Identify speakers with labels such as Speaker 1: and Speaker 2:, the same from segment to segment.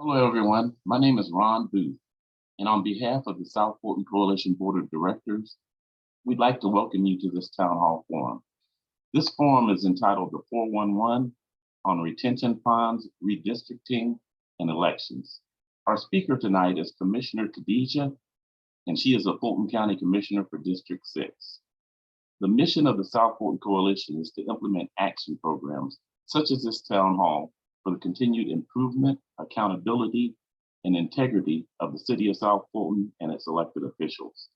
Speaker 1: Hello, everyone. My name is Ron Booth, and on behalf of the South Fulton Coalition Board of Directors, we'd like to welcome you to this Town Hall Forum. This forum is entitled The 411 on Retention Funds, Redistricting, and Elections. Our speaker tonight is Commissioner Khadijah, and she is a Fulton County Commissioner for District 6. The mission of the South Fulton Coalition is to implement action programs such as this town hall for the continued improvement, accountability, and integrity of the city of South Fulton and its elected officials.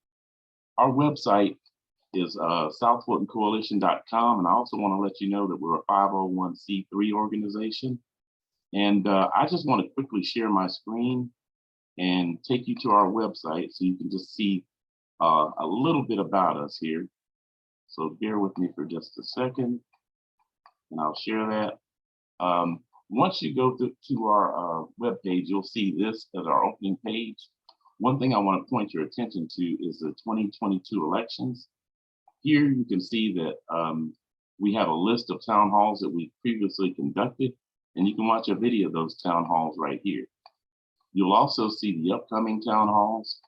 Speaker 1: Our website is southfultoncoalition.com, and I also want to let you know that we're a 501c3 organization. And I just want to quickly share my screen and take you to our website so you can just see a little bit about us here. So bear with me for just a second, and I'll share that. Once you go to our webpage, you'll see this as our opening page. One thing I want to point your attention to is the 2022 elections. Here you can see that we have a list of town halls that we previously conducted, and you can watch a video of those town halls right here. You'll also see the upcoming town halls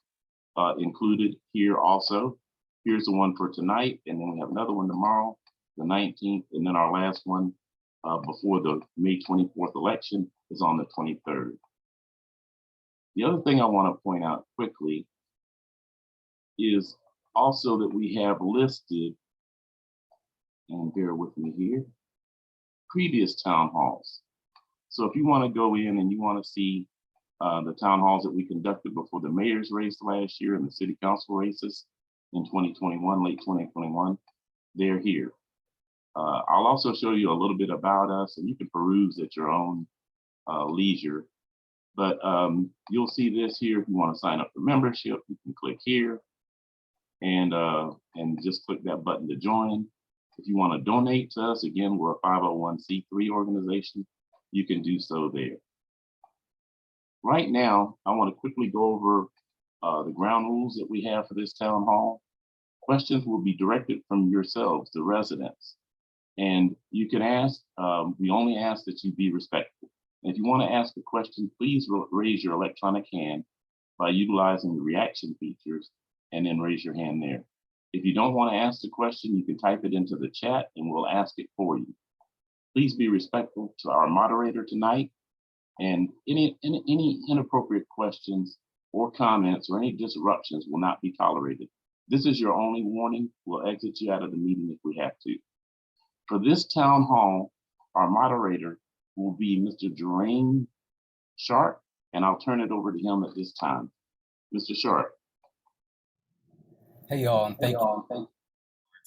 Speaker 1: included here also. Here's the one for tonight, and then we have another one tomorrow, the 19th, and then our last one before the May 24th election is on the 23rd. The other thing I want to point out quickly is also that we have listed, and bear with me here, previous town halls. So if you want to go in and you want to see the town halls that we conducted before the mayor's race last year and the city council races in 2021, late 2021, they're here. I'll also show you a little bit about us, and you can peruse at your own leisure. But you'll see this here. If you want to sign up for membership, you can click here and just click that button to join. If you want to donate to us, again, we're a 501c3 organization. You can do so there. Right now, I want to quickly go over the ground rules that we have for this town hall. Questions will be directed from yourselves, the residents. And you can ask, we only ask that you be respectful. And if you want to ask a question, please raise your electronic hand by utilizing the reaction features and then raise your hand there. If you don't want to ask the question, you can type it into the chat and we'll ask it for you. Please be respectful to our moderator tonight, and any inappropriate questions or comments or any disruptions will not be tolerated. This is your only warning. We'll exit you out of the meeting if we have to. For this town hall, our moderator will be Mr. Jermaine Sharp, and I'll turn it over to him at this time. Mr. Sharp.
Speaker 2: Hey y'all, and thank you for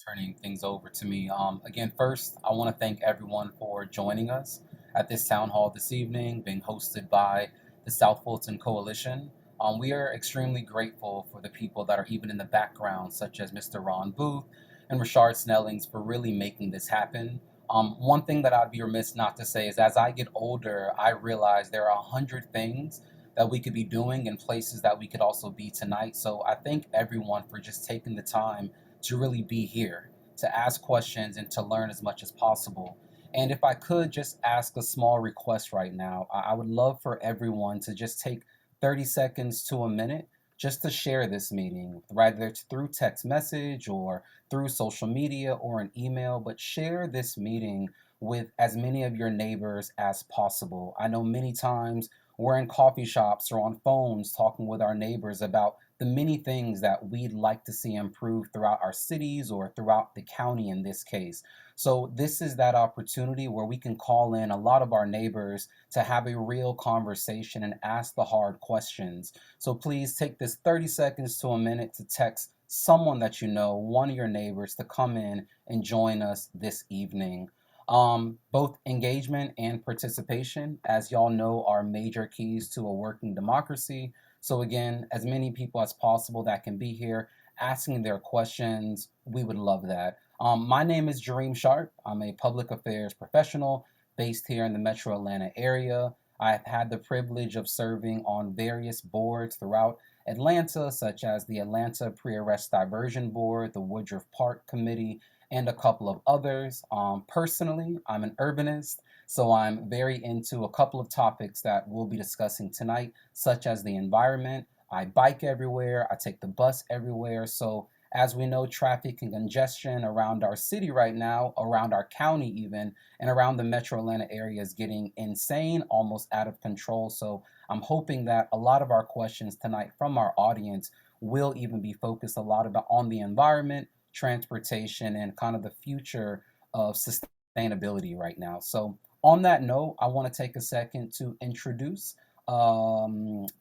Speaker 2: turning things over to me. Again, first, I want to thank everyone for joining us at this town hall this evening, being hosted by the South Fulton Coalition. We are extremely grateful for the people that are even in the background, such as Mr. Ron Booth and Rashard Snellings, for really making this happen. One thing that I'd be remiss not to say is as I get older, I realize there are 100 things that we could be doing and places that we could also be tonight. So I thank everyone for just taking the time to really be here, to ask questions and to learn as much as possible. And if I could just ask a small request right now, I would love for everyone to just take 30 seconds to a minute just to share this meeting, whether it's through text message or through social media or an email, but share this meeting with as many of your neighbors as possible. I know many times we're in coffee shops or on phones talking with our neighbors about the many things that we'd like to see improved throughout our cities or throughout the county in this case. So this is that opportunity where we can call in a lot of our neighbors to have a real conversation and ask the hard questions. So please take this 30 seconds to a minute to text someone that you know, one of your neighbors, to come in and join us this evening. Both engagement and participation, as y'all know, are major keys to a working democracy. So again, as many people as possible that can be here asking their questions, we would love that. My name is Jareem Sharp. I'm a public affairs professional based here in the Metro Atlanta area. I've had the privilege of serving on various boards throughout Atlanta, such as the Atlanta Pre-Arrest Diversion Board, the Woodruff Park Committee, and a couple of others. Personally, I'm an urbanist, so I'm very into a couple of topics that we'll be discussing tonight, such as the environment. I bike everywhere, I take the bus everywhere. So, as we know, traffic and congestion around our city right now, around our county even, and around the metro Atlanta area is getting insane, almost out of control. So, I'm hoping that a lot of our questions tonight from our audience will even be focused a lot about on the environment, transportation, and kind of the future of sustainability right now. So, on that note, I want to take a second to introduce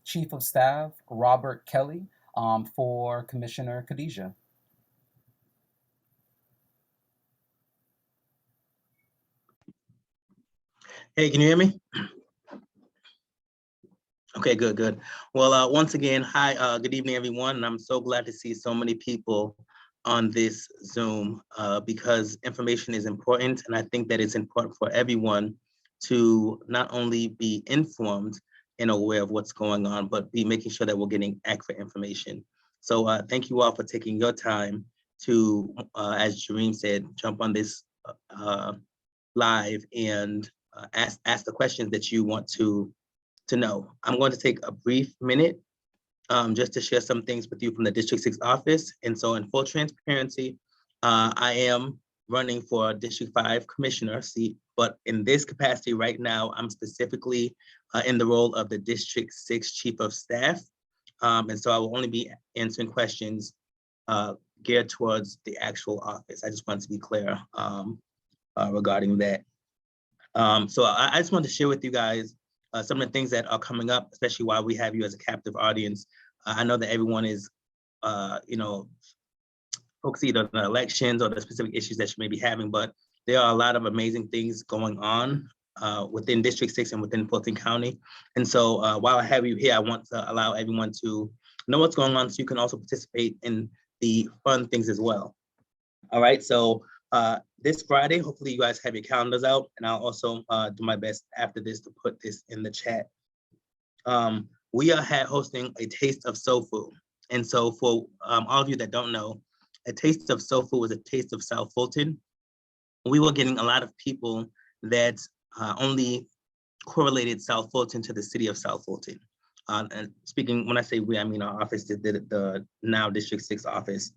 Speaker 2: Chief of Staff Robert Kelly for Commissioner Khadijah.
Speaker 3: Hey, can you hear me? Okay, good, good. Well, once again, hi, good evening, everyone. And I'm so glad to see so many people on this Zoom because information is important. And I think that it's important for everyone to not only be informed and aware of what's going on, but be making sure that we're getting accurate information. So thank you all for taking your time to, as Jareem said, jump on this live and ask the questions that you want to know. I'm going to take a brief minute just to share some things with you from the District 6 office. And so in full transparency, I am running for District 5 Commissioner seat, but in this capacity right now, I'm specifically in the role of the District 6 Chief of Staff. And so I will only be answering questions geared towards the actual office. I just want to be clear regarding that. So I just wanted to share with you guys some of the things that are coming up, especially while we have you as a captive audience. I know that everyone is, focused either on the elections or the specific issues that you may be having, but there are a lot of amazing things going on within District 6 and within Fulton County. And so while I have you here, I want to allow everyone to know what's going on so you can also participate in the fun things as well. All right, so this Friday, hopefully you guys have your calendars out, and I'll also do my best after this to put this in the chat. We are hosting a Taste of Soul Food. And so for all of you that don't know, a Taste of Soul Food was a Taste of South Fulton. We were getting a lot of people that only correlated South Fulton to the city of South Fulton. And speaking, when I say we, I mean our office, the now District 6 office.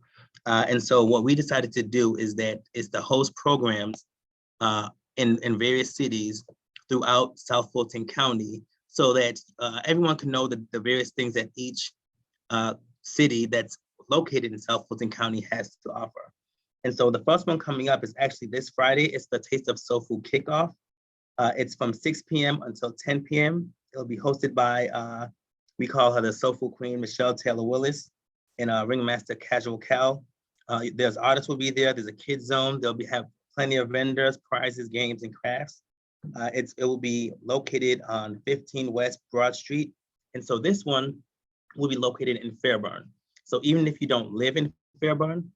Speaker 3: And so what we decided to do is to host programs in various cities throughout South Fulton County so that everyone can know the various things that each city that's located in South Fulton County has to offer. And so the first one coming up is actually this Friday. It's the Taste of Soul Food Kickoff. It's from 6 p.m. until 10 p.m. It'll be hosted by, we call her the Soul Food Queen, Michelle Taylor Willis, and Ringmaster Casual Cal. There's artists will be there. There's a kids zone. There'll have plenty of vendors, prizes, games, and crafts. It will be located on 15 West Broad Street. And so this one will be located in Fairburn. So even if you don't live in Fairburn,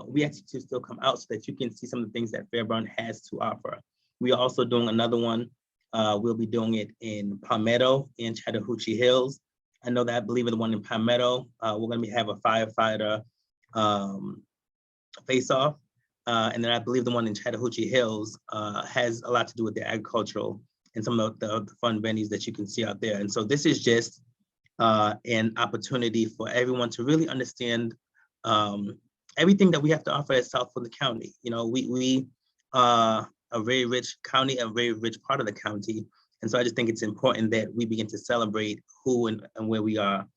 Speaker 3: we ask you to still come out so that you can see some of the things that Fairburn has to offer. We are also doing another one. We'll be doing it in Palmetto in Chattahoochee Hills. I know that I believe in the one in Palmetto, we're going to have a firefighter face-off. And then I believe the one in Chattahoochee Hills has a lot to do with the agricultural and some of the fun venues that you can see out there. And so this is just an opportunity for everyone to really understand everything that we have to offer at South Fulton County. You know, we are a very rich county, a very rich part of the county. And so I just think it's important that we begin to celebrate who and where we are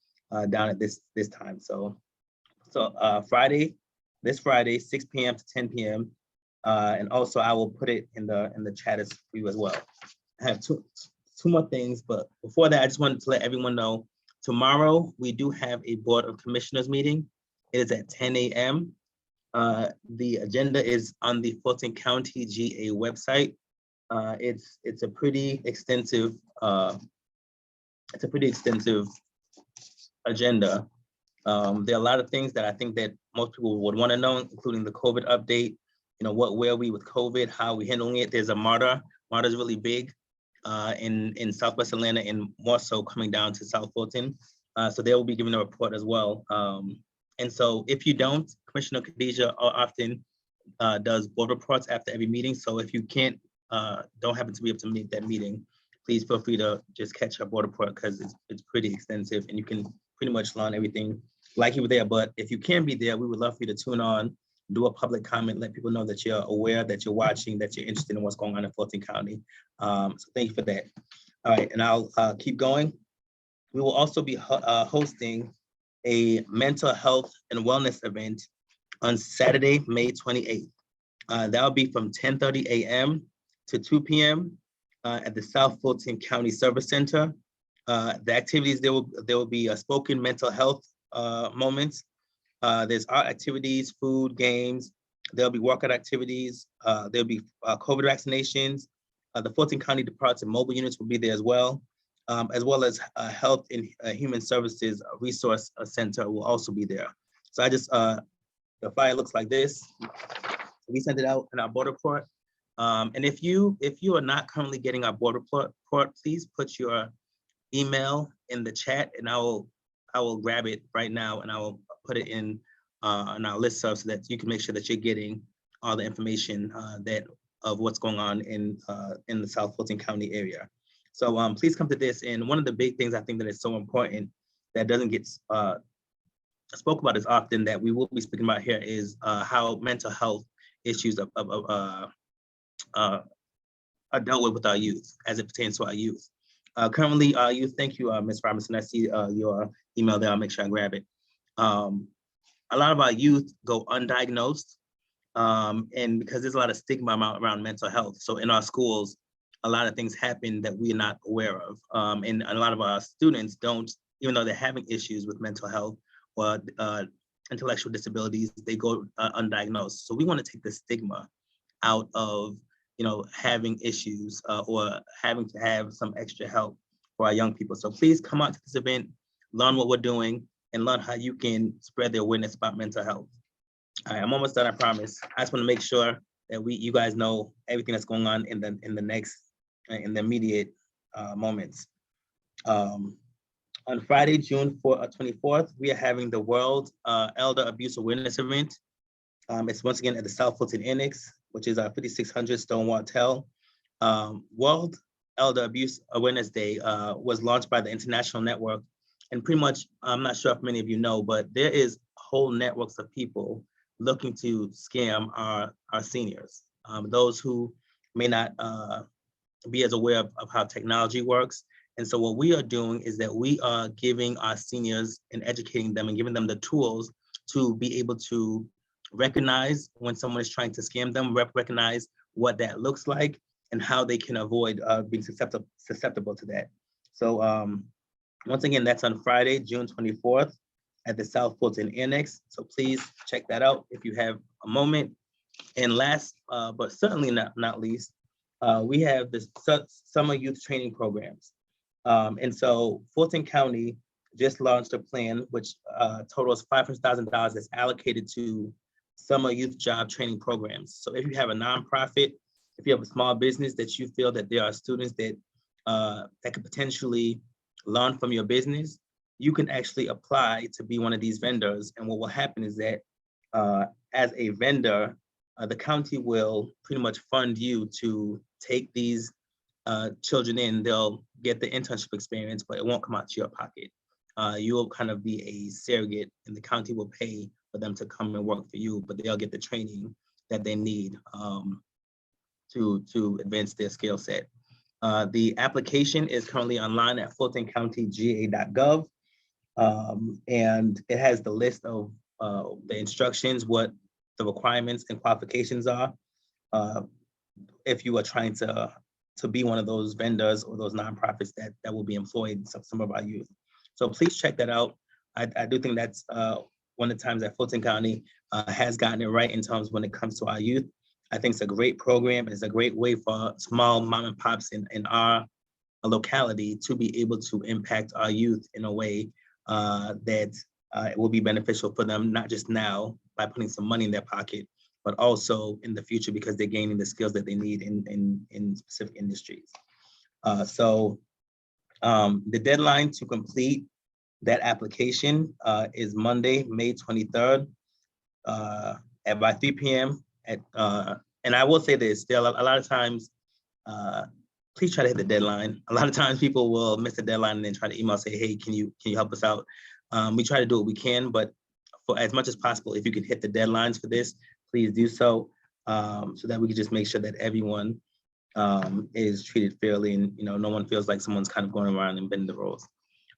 Speaker 3: down at this time. So this Friday, 6 p.m. to 10 p.m. And also I will put it in the chat for you as well. I have two more things, but before that, I just wanted to let everyone know, tomorrow we do have a Board of Commissioners meeting. It is at 10 a.m. The agenda is on the Fulton County GA website. It's a pretty extensive agenda. There are a lot of things that I think that most people would want to know, including the COVID update. You know, where are we with COVID? How are we handling it? There's a MARTA. MARTA is really big in Southwest Atlanta and more so coming down to South Fulton. So they will be giving a report as well. And so if you don't, Commissioner Khadijah often does board reports after every meeting. So if you don't happen to be able to make that meeting, please feel free to just catch our board report because it's pretty extensive and you can pretty much learn everything like you were there. But if you can be there, we would love for you to tune on, do a public comment, let people know that you're aware, that you're watching, that you're interested in what's going on in Fulton County. So thank you for that. All right, and I'll keep going. We will also be hosting a mental health and wellness event on Saturday, May 28th. That'll be from 10:30 a.m. to 2 p.m. At the South Fulton County Service Center. The activities, there will be a spoken mental health moments. There's art activities, food, games. There'll be workout activities. There'll be COVID vaccinations. The Fulton County Department of Mobile Units will be there as well as Health and Human Services Resource Center will also be there. So the flyer looks like this. We sent it out in our board report. And if you are not currently getting our board report, please put your email in the chat and I will grab it right now and I will put it in our listserv so that you can make sure that you're getting all the information of what's going on in the South Fulton County area. So please come to this. And one of the big things I think that is so important that doesn't get spoke about as often that we will be speaking about here is how mental health issues are dealt with our youth as it pertains to our youth. Currently, our youth, thank you, Ms. Robinson. I see your email there. I'll make sure I grab it. A lot of our youth go undiagnosed, and because there's a lot of stigma around mental health. So in our schools, a lot of things happen that we're not aware of. And a lot of our students don't, even though they're having issues with mental health or intellectual disabilities, they go undiagnosed. So we want to take the stigma out of having issues or having to have some extra help for our young people. So please come out to this event, learn what we're doing, and learn how you can spread the awareness about mental health. All right, I'm almost done, I promise. I just want to make sure that you guys know everything that's going on in the immediate moments. On Friday, June 24th, we are having the World Elder Abuse Awareness Event. It's once again at the South Fulton Annex, which is our 5600 Stonewall Tell. World Elder Abuse Awareness Day was launched by the International Network. And pretty much, I'm not sure if many of you know, but there is whole networks of people looking to scam our seniors. Those who may not be as aware of how technology works. And so what we are doing is that we are giving our seniors and educating them and giving them the tools to be able to recognize when someone is trying to scam them, recognize what that looks like and how they can avoid being susceptible to that. So once again, that's on Friday, June 24th at the South Fulton Annex. So please check that out if you have a moment. And last, but certainly not least, we have the summer youth training programs. And so Fulton County just launched a plan which totals $500,000 that's allocated to summer youth job training programs. So if you have a nonprofit, if you have a small business that you feel that there are students that could potentially learn from your business, you can actually apply to be one of these vendors. And what will happen is that as a vendor, the county will pretty much fund you to take these children in. They'll get the internship experience, but it won't come out to your pocket. You will kind of be a surrogate and the county will pay for them to come and work for you, but they'll get the training that they need to advance their skill set. The application is currently online at fultoncountyga.gov. And it has the list of the instructions, what the requirements and qualifications are. If you are trying to be one of those vendors or those nonprofits that will be employing some of our youth. So please check that out. I do think that's one of the times that Fulton County has gotten it right in terms when it comes to our youth. I think it's a great program. It's a great way for small mom and pops in our locality to be able to impact our youth in a way that it will be beneficial for them, not just now by putting some money in their pocket, but also in the future because they're gaining the skills that they need in specific industries. So the deadline to complete That application is Monday, May 23rd at by 3 p.m. And I will say this, there are a lot of times, please try to hit the deadline. A lot of times people will miss the deadline and then try to email, say, hey, can you help us out? We try to do what we can, but for as much as possible, if you can hit the deadlines for this, please do so, so that we can just make sure that everyone is treated fairly and no one feels like someone's kind of going around and bending the rules.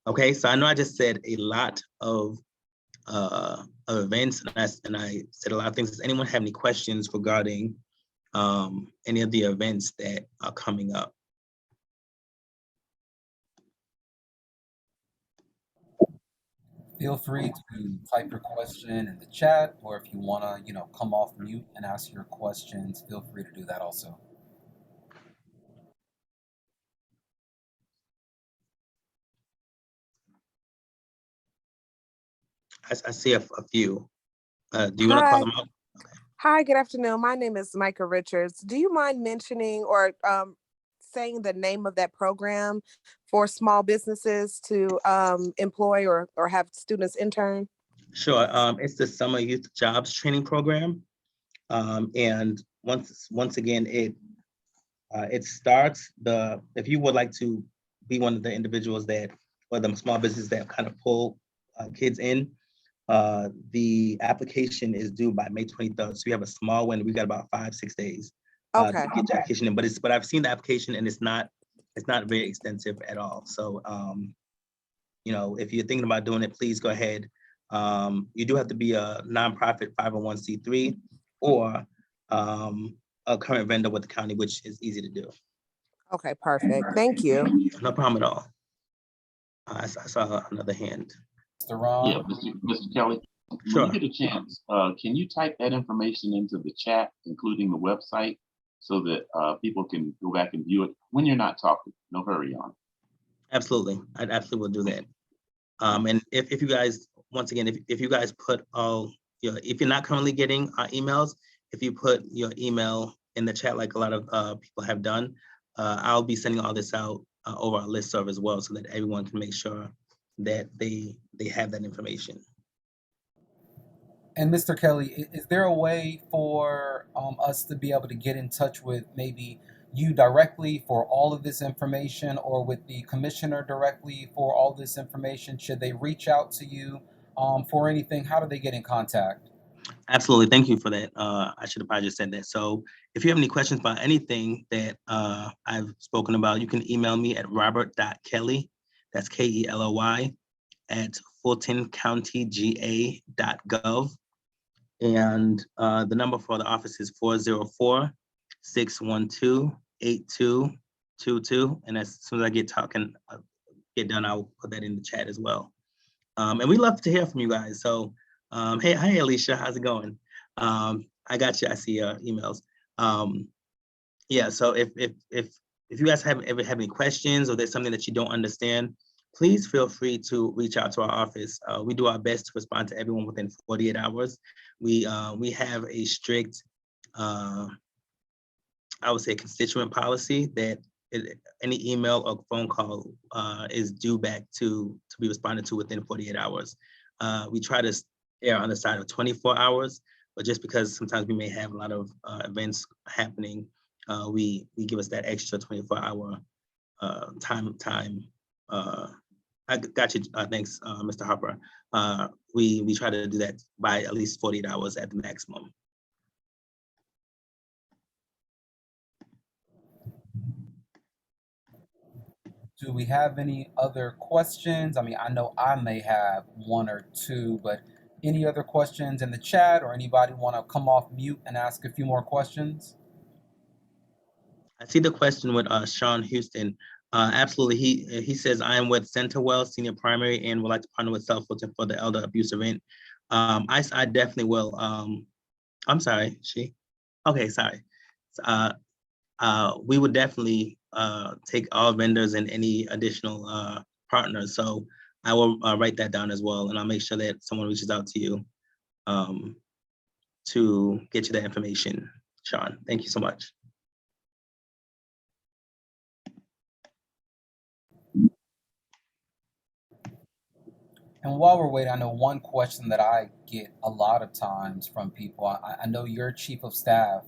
Speaker 3: Okay, so I know I just said a lot of events and I said a lot of things. Does anyone have any questions regarding any of the events that are coming up?
Speaker 2: Feel free to type your question in the chat, or if you want to, come off mute and ask your questions, feel free to do that also.
Speaker 3: I see a few. Do you want to call them out?
Speaker 4: Hi, good afternoon. My name is Micah Richards. Do you mind mentioning or saying the name of that program for small businesses to employ or have students intern?
Speaker 3: Sure. It's the Summer Youth Jobs Training Program. And once again, it starts if you would like to be one of the individuals or the small businesses that kind of pull kids in, the application is due by May 23rd. So we have a small one. We got about 5-6 days to get the application in. But I've seen the application and it's not very extensive at all. So if you're thinking about doing it, please go ahead. You do have to be a nonprofit 501c3 or a current vendor with the county, which is easy to do.
Speaker 4: Okay, perfect. Thank you.
Speaker 3: No problem at all. I saw another hand.
Speaker 2: Mr. Ron?
Speaker 1: Yeah, Mr. Kelly,
Speaker 3: Sure.
Speaker 1: when you get a chance, can you type that information into the chat, including the website, so that people can go back and view it when you're not talking? No hurry on it.
Speaker 3: Absolutely. I absolutely will do that. And if you guys, once again, if you guys put if you're not currently getting our emails, if you put your email in the chat like a lot of people have done, I'll be sending all this out over our listserv as well, so that everyone can make sure that they have that information.
Speaker 2: And Mr. Kelly, is there a way for us to be able to get in touch with maybe you directly for all of this information, or with the commissioner directly for all this information? Should they reach out to you for anything? How do they get in contact?
Speaker 3: Absolutely. Thank you for that. I should have probably just said that. So if you have any questions about anything that I've spoken about, you can email me at robert.kelly, that's Kelly, at fultoncountyga.gov. And the number for the office is 404-612-8222. And as soon as I get done, I'll put that in the chat as well. And we love to hear from you guys. So hey, hi Alicia, how's it going? I got you. I see your emails. Yeah. So if you guys ever have any questions, or there's something that you don't understand, please feel free to reach out to our office. We do our best to respond to everyone within 48 hours. We have a strict, I would say, constituent policy that any email or phone call is due back to be responded to within 48 hours. We try to err on the side of 24 hours, but just because sometimes we may have a lot of events happening, we give us that extra 24-hour time. I got you. Thanks, Mr. Harper. We try to do that by at least 48 hours at the maximum.
Speaker 2: Do we have any other questions? I mean, I know I may have one or two, but any other questions in the chat, or anybody want to come off mute and ask a few more questions?
Speaker 3: I see the question with Sean Houston. Absolutely. He says, I am with Centerwell Senior Primary and would like to partner with South Fulton for the elder abuse event. I definitely will. I'm sorry, okay, sorry. We would definitely take all vendors and any additional partners. So I will write that down as well, and I'll make sure that someone reaches out to you to get you that information, Sean. Thank you so much.
Speaker 2: And while we're waiting, I know one question that I get a lot of times from people. I know you're chief of staff.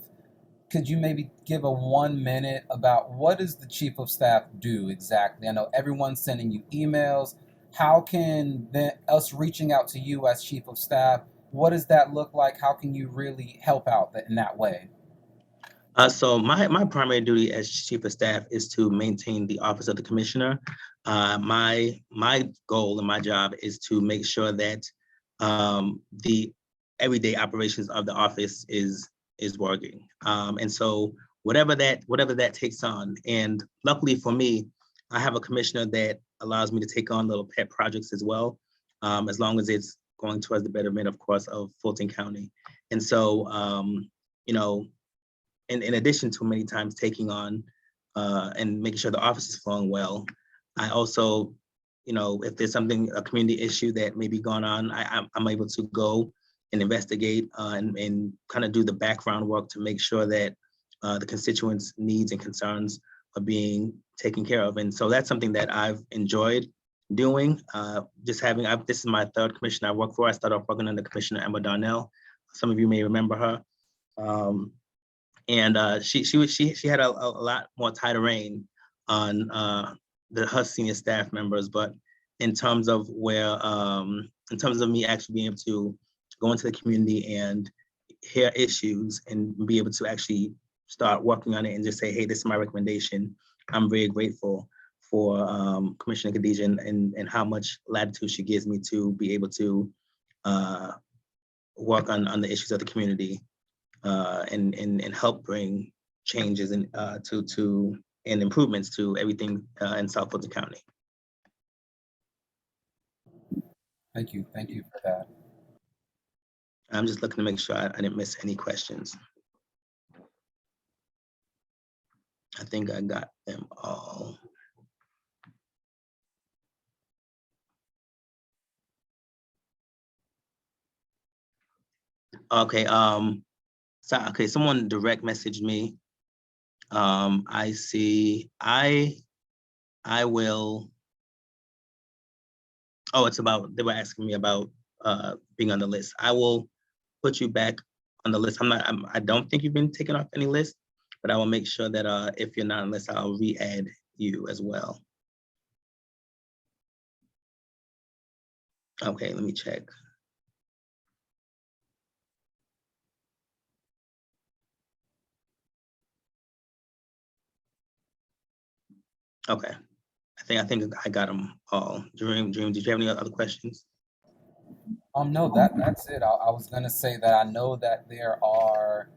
Speaker 2: Could you maybe give a 1 minute about what does the chief of staff do exactly? I know everyone's sending you emails. How can us reaching out to you as chief of staff, what does that look like? How can you really help out in that way?
Speaker 3: So my primary duty as chief of staff is to maintain the office of the commissioner. My goal and my job is to make sure that the everyday operations of the office is working. And so whatever that takes on, and luckily for me, I have a commissioner that allows me to take on little pet projects as well, as long as it's going towards the betterment, of course, of Fulton County. And so, you know, in addition to many times taking on and making sure the office is flowing well, I also, if there's a community issue that may be going on, I'm able to go and investigate and kind of do the background work to make sure that the constituents' needs and concerns are being taken care of. And so that's something that I've enjoyed doing. This is my third commission I work for. I started off working under Commissioner Emma Darnell. Some of you may remember her. And she had a lot more tighter rein on her senior staff members. But in terms of in terms of me actually being able to go into the community and hear issues and be able to actually start working on it and just say, hey, this is my recommendation, I'm very grateful for Commissioner Khadijah and how much latitude she gives me to be able to work on the issues of the community. And help bring changes and improvements to everything in South Fulton County.
Speaker 2: Thank you for that.
Speaker 3: I'm just looking to make sure I didn't miss any questions. I think I got them all. Okay. Someone direct messaged me. I see. I will. Oh, they were asking me about being on the list. I will put you back on the list. I don't think you've been taken off any list, but I will make sure that if you're not on the list, I'll re-add you as well. Okay, let me check. Okay, I think I got them all. Dream, did you have any other questions?
Speaker 2: No, that's it. I was gonna say that I know that there are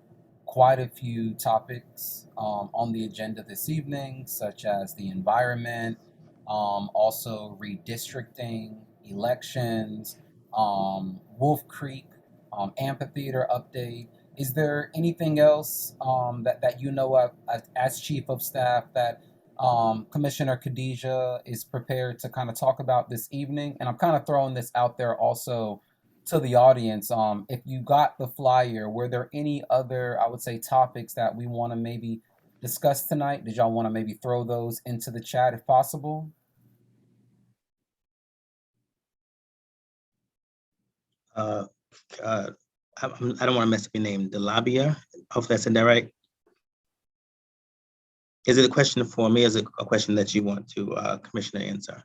Speaker 2: quite a few topics on the agenda this evening, such as the environment, also redistricting, elections, Wolf Creek, amphitheater update. Is there anything else that you know of as chief of staff that Commissioner Khadijah is prepared to kind of talk about this evening? And I'm kind of throwing this out there also to the audience. If you got the flyer, were there any other, I would say, topics that we want to maybe discuss tonight? Did y'all want to maybe throw those into the chat if possible?
Speaker 3: I don't want to mess up your name, Delabia. Hopefully I said that right. Is it a question for me? Or is it a question that you want to Commissioner answer?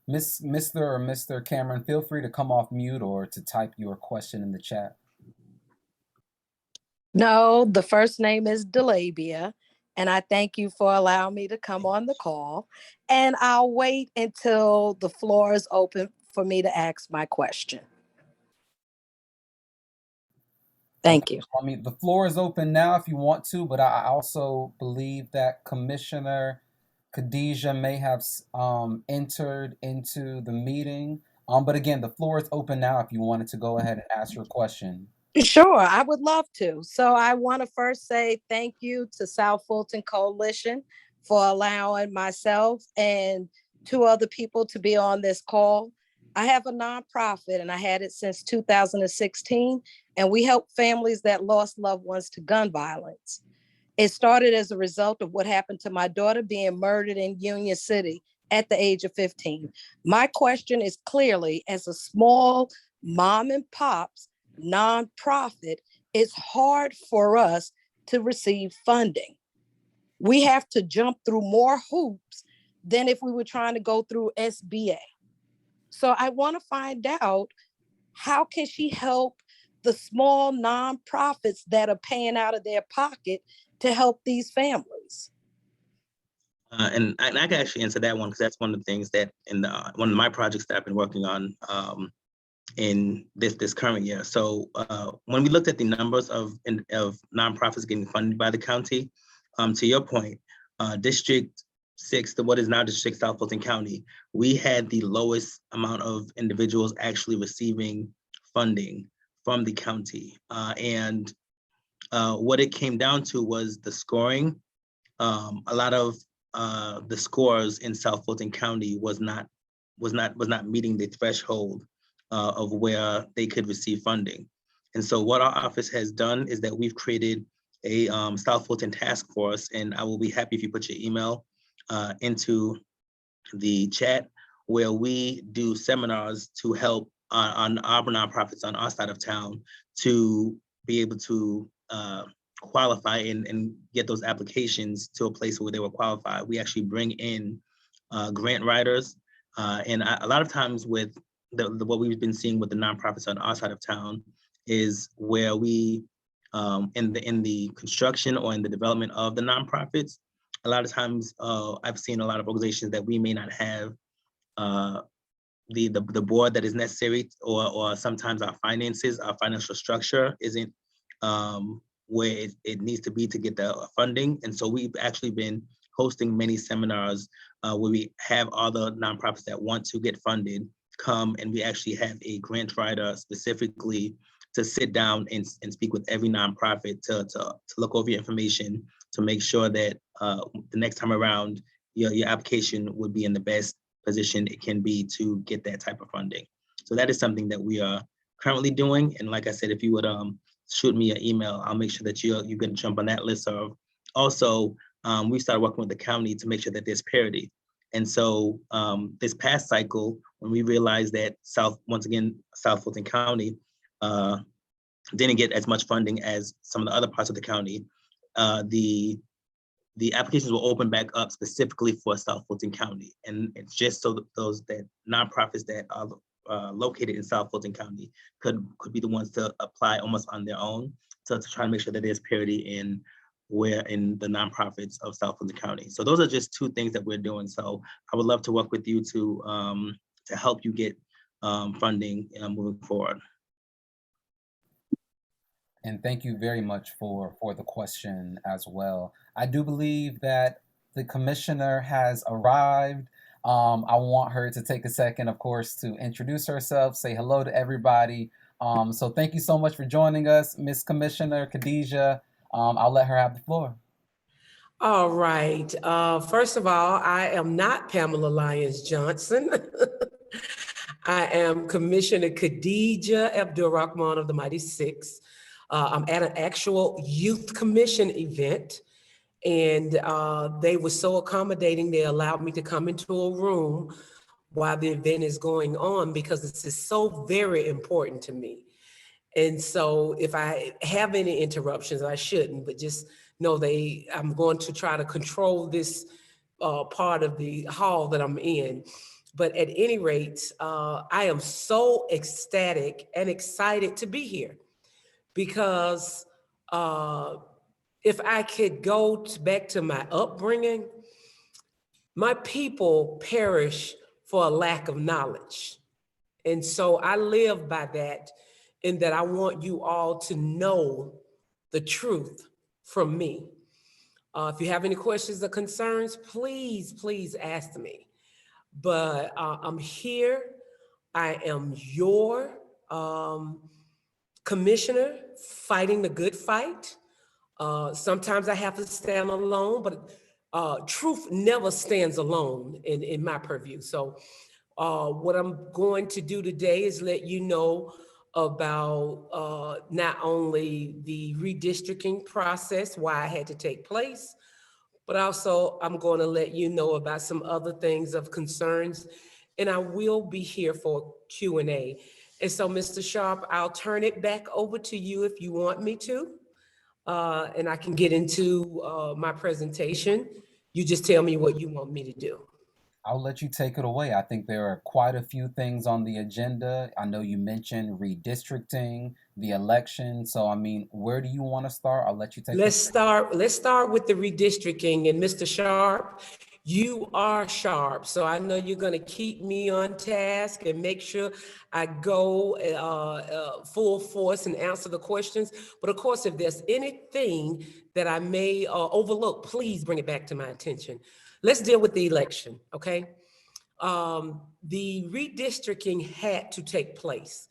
Speaker 2: Mr. Cameron, feel free to come off mute or to type your question in the chat.
Speaker 5: No, the first name is Delabia, and I thank you for allowing me to come on the call. And I'll wait until the floor is open for me to ask my question. Thank you.
Speaker 2: I mean, the floor is open now if you want to, but I also believe that Commissioner Khadijah may have entered into the meeting. But again, the floor is open now if you wanted to go ahead and ask your question.
Speaker 5: Sure, I would love to. So I want to first say thank you to South Fulton Coalition for allowing myself and two other people to be on this call. I have a nonprofit and I had it since 2016, and we help families that lost loved ones to gun violence. It started as a result of what happened to my daughter being murdered in Union City at the age of 15. My question is clearly, as a small mom and pops nonprofit, it's hard for us to receive funding. We have to jump through more hoops than if we were trying to go through SBA. So I want to find out, how can she help the small nonprofits that are paying out of their pocket to help these families?
Speaker 3: And I can actually answer that one, because that's one of the things that in one of my projects that I've been working on in this current year. So when we looked at the numbers of nonprofits getting funded by the county, to your point, District 6, what is now District South Fulton County, we had the lowest amount of individuals actually receiving funding from the county. And what it came down to was the scoring. A lot of the scores in South Fulton County was not meeting the threshold of where they could receive funding. And so what our office has done is that we've created a South Fulton task force, and I will be happy if you put your email into the chat, where we do seminars to help on our nonprofits on our side of town to be able to qualify and get those applications to a place where they will qualify. We actually bring in grant writers, and a lot of times with what we've been seeing with the nonprofits on our side of town is where we in the construction or in the development of the nonprofits, a lot of times I've seen a lot of organizations that we may not have the board that is necessary, or sometimes our financial structure isn't where it needs to be to get the funding. And so we've actually been hosting many seminars where we have all the nonprofits that want to get funded come, and we actually have a grant writer specifically to sit down and speak with every nonprofit to look over your information, to make sure that the next time around, your application would be in the best position it can be to get that type of funding. So that is something that we are currently doing. And like I said, if you would shoot me an email, I'll make sure that you can jump on that list. Of also, we started working with the county to make sure that there's parity. And so this past cycle, when we realized that South Fulton County didn't get as much funding as some of the other parts of the county, the applications will open back up specifically for South Fulton County. And it's just so that those nonprofits that are located in South Fulton County could be the ones to apply almost on their own, to try to make sure that there's parity in the nonprofits of South Fulton County. So those are just two things that we're doing. So I would love to work with you to help you get funding moving forward.
Speaker 2: And thank you very much for the question as well. I do believe that the commissioner has arrived. I want her to take a second, of course, to introduce herself, say hello to everybody. So thank you so much for joining us, Miss Commissioner Khadijah. I'll let her have the floor.
Speaker 6: All right. First of all, I am not Pamela Lyons Johnson. I am Commissioner Khadijah Abdul-Rahman of the Mighty Six. I'm at an actual youth commission event, and they were so accommodating. They allowed me to come into a room while the event is going on, because this is so very important to me. And so if I have any interruptions, I shouldn't, but just know I'm going to try to control this part of the hall that I'm in. But at any rate, I am so ecstatic and excited to be here, because if I could go back to my upbringing, my people perish for a lack of knowledge. And so I live by that, in that I want you all to know the truth from me. If you have any questions or concerns, please ask me. But I'm here. I am your commissioner fighting the good fight. Sometimes I have to stand alone, but truth never stands alone in my purview. So what I'm going to do today is let you know about not only the redistricting process, why it had to take place, but also I'm going to let you know about some other things of concerns, and I will be here for Q&A. And so, Mr. Sharp, I'll turn it back over to you if you want me to, and I can get into my presentation. You just tell me what you want me to do.
Speaker 2: I'll let you take it away. I think there are quite a few things on the agenda. I know you mentioned redistricting, the election. So, I mean, where do you want to start? I'll let you take
Speaker 6: Let's start with the redistricting. And Mr. Sharp, you are sharp. So I know you're going to keep me on task and make sure I go full force and answer the questions. But of course, if there's anything that I may overlook, please bring it back to my attention. Let's deal with the election, okay? The redistricting had to take place.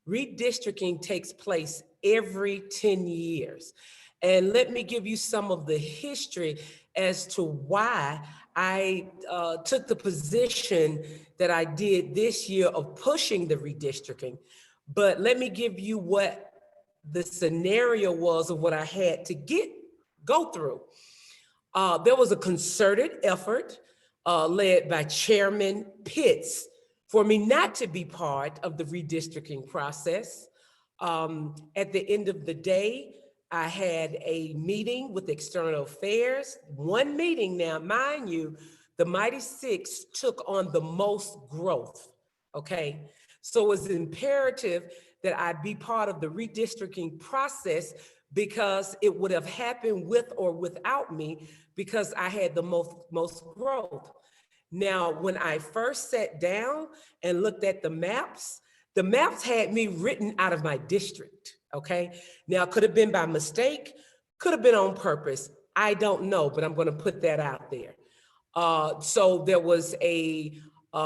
Speaker 6: Redistricting takes place every 10 years. And let me give you some of the history as to why I took the position that I did this year of pushing the redistricting. But let me give you what the scenario was of what I had to go through. There was a concerted effort led by Chairman Pitts for me not to be part of the redistricting process. At the end of the day, I had a meeting with External Affairs, one meeting now, mind you, the Mighty Six took on the most growth, okay? So it was imperative that I be part of the redistricting process because it would have happened with or without me because I had the most growth. Now, when I first sat down and looked at the maps had me written out of my district, okay? Now, could have been by mistake, could have been on purpose. I don't know, but I'm gonna put that out there. So there was a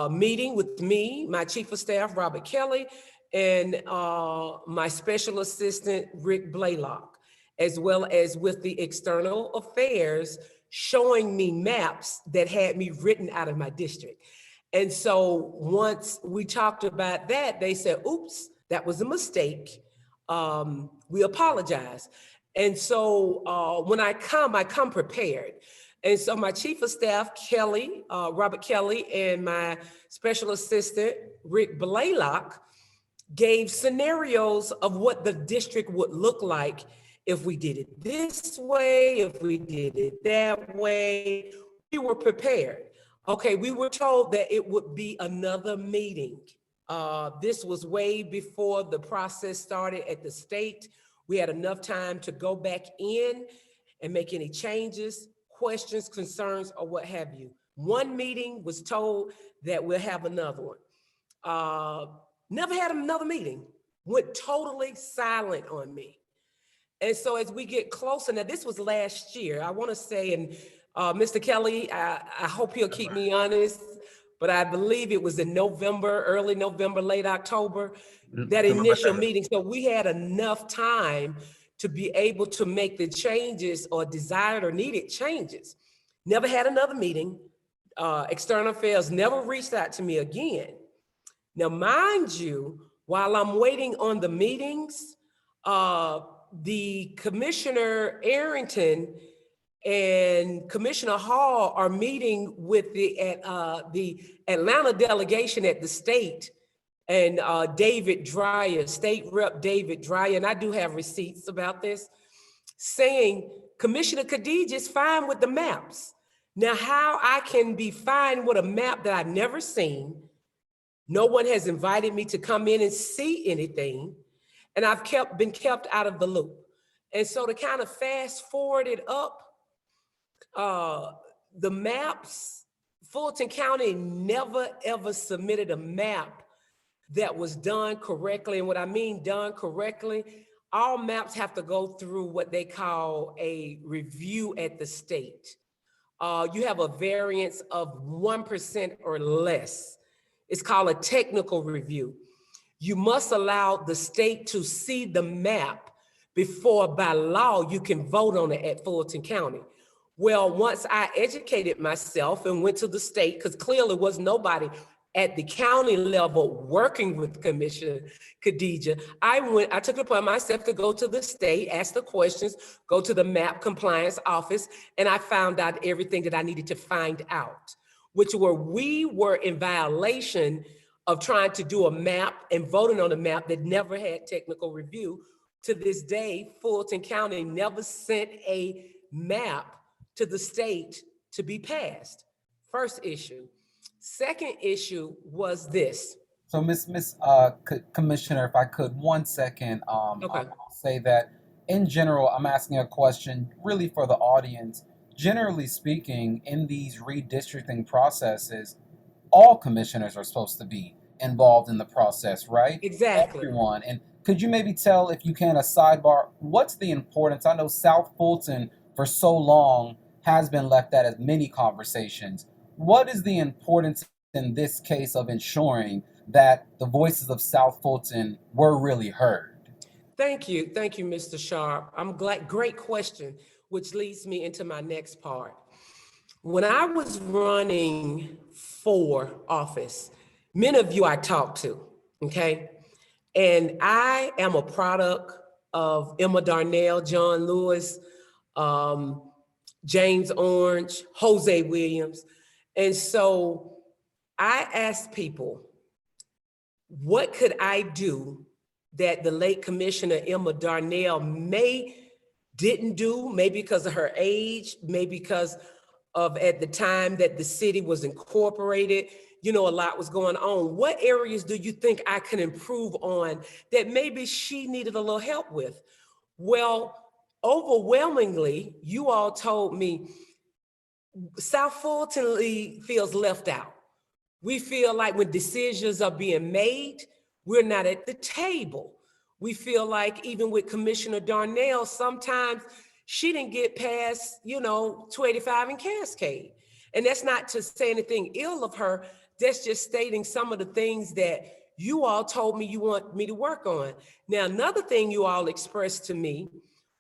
Speaker 6: meeting with me, my chief of staff, Robert Kelly, and my special assistant, Rick Blaylock, as well as with the External Affairs, showing me maps that had me written out of my district. And so once we talked about that, they said, oops, that was a mistake. We apologize. And so when I come prepared. And so my chief of staff, Kelly, Robert Kelly, and my special assistant, Rick Blaylock, gave scenarios of what the district would look like if we did it this way, if we did it that way. We were prepared. Okay, we were told that it would be another meeting. This was way before the process started at the state. We had enough time to go back in and make any changes, questions, concerns, or what have you. One meeting was told that we'll have another one. Never had another meeting, went totally silent on me. And so as we get closer, now this was last year, I wanna say, and Mr. Kelly, I hope he'll keep me honest, but I believe it was in November, early November, late October, that initial meeting. So we had enough time to be able to make the changes or desired or needed changes. Never had another meeting. External Affairs never reached out to me again. Now, mind you, while I'm waiting on the meetings, the Commissioner Arrington and Commissioner Hall are meeting with the Atlanta delegation at the state, and David Dreyer, State Rep David Dreyer, and I do have receipts about this, saying Commissioner Khadijah is fine with the maps. Now, how I can be fine with a map that I've never seen, no one has invited me to come in and see anything, and I've been kept out of the loop. And so to kind of fast forward it up, the maps, Fulton County never ever submitted a map that was done correctly. And what I mean done correctly, all maps have to go through what they call a review at the state. You have a variance of 1% or less. It's called a technical review. You must allow the state to see the map before, by law, you can vote on it at Fulton County. Well, once I educated myself and went to the state, because clearly was nobody at the county level, working with Commissioner Khadijah, I took it upon myself to go to the state, ask the questions, go to the MAP compliance office, and I found out everything that I needed to find out, which we were in violation of trying to do a map and voting on a map that never had technical review. To this day, Fulton County never sent a map to the state to be passed. First issue. Second issue was this.
Speaker 2: So, Commissioner, if I could, 1 second,
Speaker 6: Okay.
Speaker 2: I'll say that in general, I'm asking a question really for the audience. Generally speaking, in these redistricting processes, all commissioners are supposed to be involved in the process, right?
Speaker 6: Exactly.
Speaker 2: Everyone. And could you maybe tell, if you can, a sidebar, what's the importance? I know South Fulton for so long has been left out of many conversations. What is the importance in this case of ensuring that the voices of South Fulton were really heard?
Speaker 6: Thank you, Mr. Sharp. I'm glad, great question, which leads me into my next part. When I was running for office, many of you I talked to, okay? And I am a product of Emma Darnell, John Lewis, James Orange, Jose Williams. And so I asked people, what could I do that the late Commissioner Emma Darnell didn't do, maybe because of her age, maybe because of at the time that the city was incorporated, a lot was going on. What areas do you think I can improve on that maybe she needed a little help with? Well, overwhelmingly, you all told me South Fulton feels left out. We feel like when decisions are being made, we're not at the table. We feel like even with Commissioner Darnell, sometimes she didn't get past, 285 in Cascade. And that's not to say anything ill of her. That's just stating some of the things that you all told me you want me to work on. Now, another thing you all expressed to me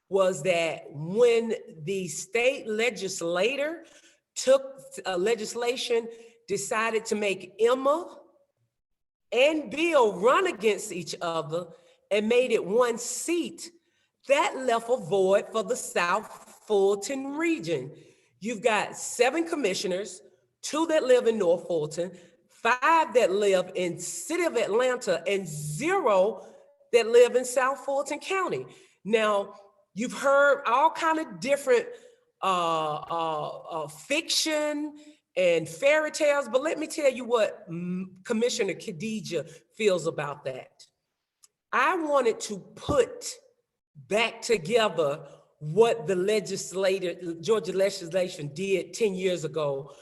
Speaker 6: was that when the state legislator took legislation, decided to make Emma and Bill run against each other and made it one seat, that left a void for the South Fulton region. You've got 7 commissioners, 2 that live in North Fulton, 5 that live in city of Atlanta, and 0 that live in South Fulton County. Now, you've heard all kind of different fiction and fairy tales, but let me tell you what Commissioner Khadijah feels about that. I wanted to put back together what the Georgia legislation did 10 years ago.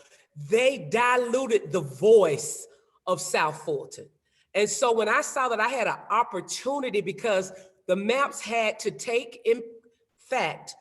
Speaker 6: They diluted the voice of South Fulton. And so when I saw that I had an opportunity, because the maps had to take, in fact,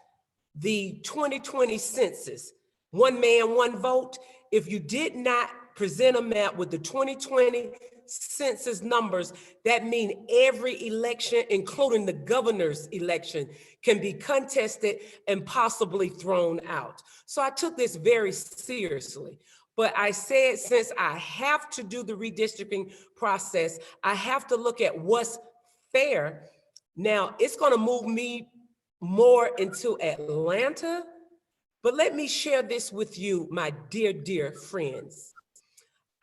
Speaker 6: the 2020 census, one man, one vote. If you did not present a map with the 2020 census numbers, that means every election, including the governor's election, can be contested and possibly thrown out. So I took this very seriously. But I said, since I have to do the redistricting process, I have to look at what's fair. Now, it's going to move me more into Atlanta. But let me share this with you, my dear, dear friends.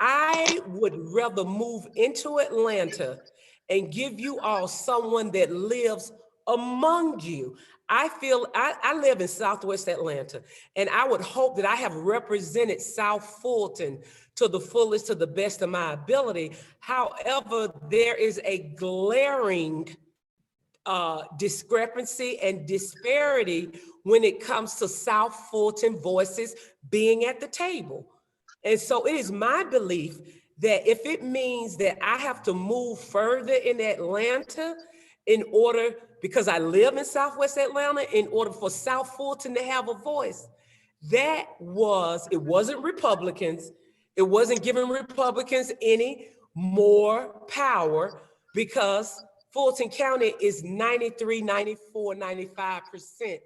Speaker 6: I would rather move into Atlanta and give you all someone that lives among you. I feel I live in Southwest Atlanta, and I would hope that I have represented South Fulton to the fullest, to the best of my ability. However, there is a glaring discrepancy and disparity when it comes to South Fulton voices being at the table. And so it is my belief that if it means that I have to move further in Atlanta in order, because I live in Southwest Atlanta, in order for South Fulton to have a voice, it wasn't Republicans. It wasn't giving Republicans any more power, because Fulton County is 93, 94, 95%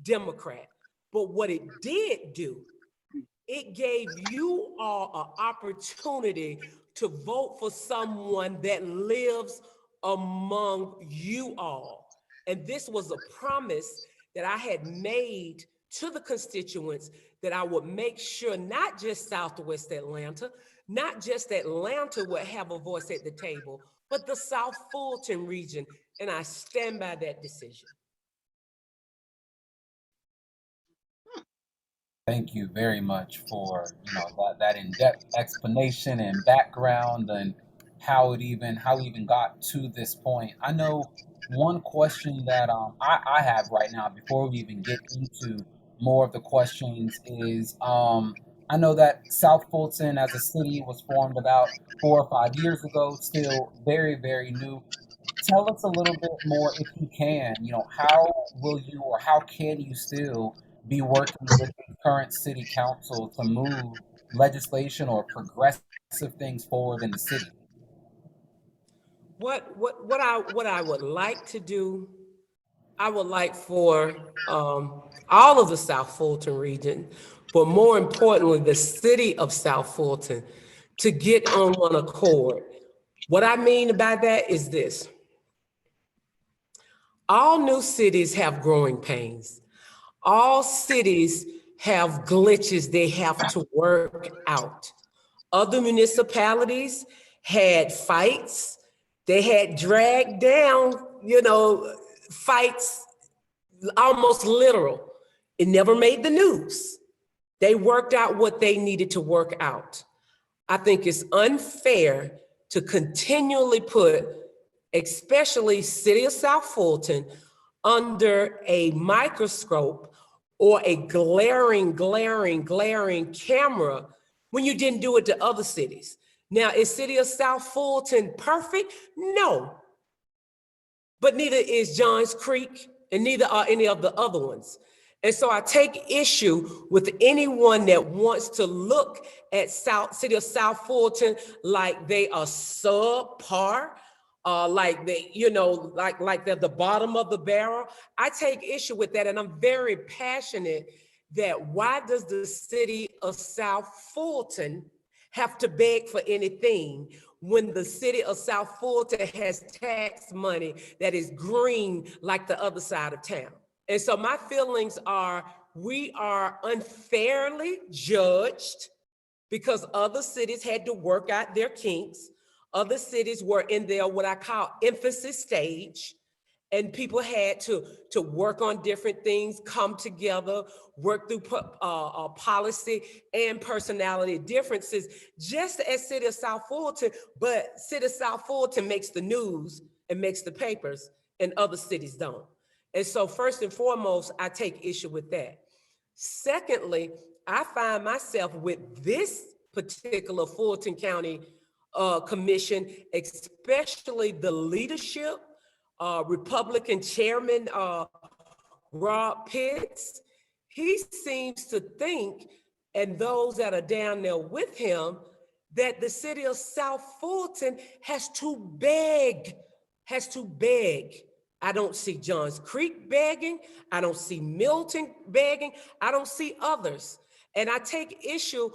Speaker 6: Democrat. But what it did do It gave you all an opportunity to vote for someone that lives among you all. And this was a promise that I had made to the constituents that I would make sure not just Southwest Atlanta, not just Atlanta would have a voice at the table, but the South Fulton region. And I stand by that decision.
Speaker 2: Thank you very much for that in-depth explanation and background and how we even got to this point. I know one question that I have right now before we even get into more of the questions is I know that South Fulton as a city was formed about 4 or 5 years ago, still very, very new. Tell us a little bit more if you can, how will you or how can you still be working with the current city council to move legislation or progressive things forward in the city?
Speaker 6: What I would like to do, I would like for all of the South Fulton region, but more importantly, the city of South Fulton to get on one accord. What I mean by that is this. All new cities have growing pains. All cities have glitches they have to work out. Other municipalities had fights. They had dragged down, fights, almost literal. It never made the news. They worked out what they needed to work out. I think it's unfair to continually put, especially City of South Fulton, under a microscope or a glaring camera when you didn't do it to other cities. Now, is City of South Fulton perfect? No. But neither is Johns Creek, and neither are any of the other ones. And so I take issue with anyone that wants to look at City of South Fulton like they are subpar, like they, like they're the bottom of the barrel. I take issue with that, and I'm very passionate that why does the City of South Fulton have to beg for anything when the City of South Fulton has tax money that is green like the other side of town? And so my feelings are, we are unfairly judged because other cities had to work out their kinks. Other cities were in their, what I call, emphasis stage. And people had to work on different things, come together, work through policy and personality differences, just as City of South Fulton, but City of South Fulton makes the news and makes the papers, and other cities don't. And so first and foremost, I take issue with that. Secondly, I find myself with this particular Fulton County Commission, especially the leadership, Republican Chairman Rob Pitts. He seems to think, and those that are down there with him, that the City of South Fulton has to beg. I don't see Johns Creek begging. I don't see Milton begging. I don't see others. And I take issue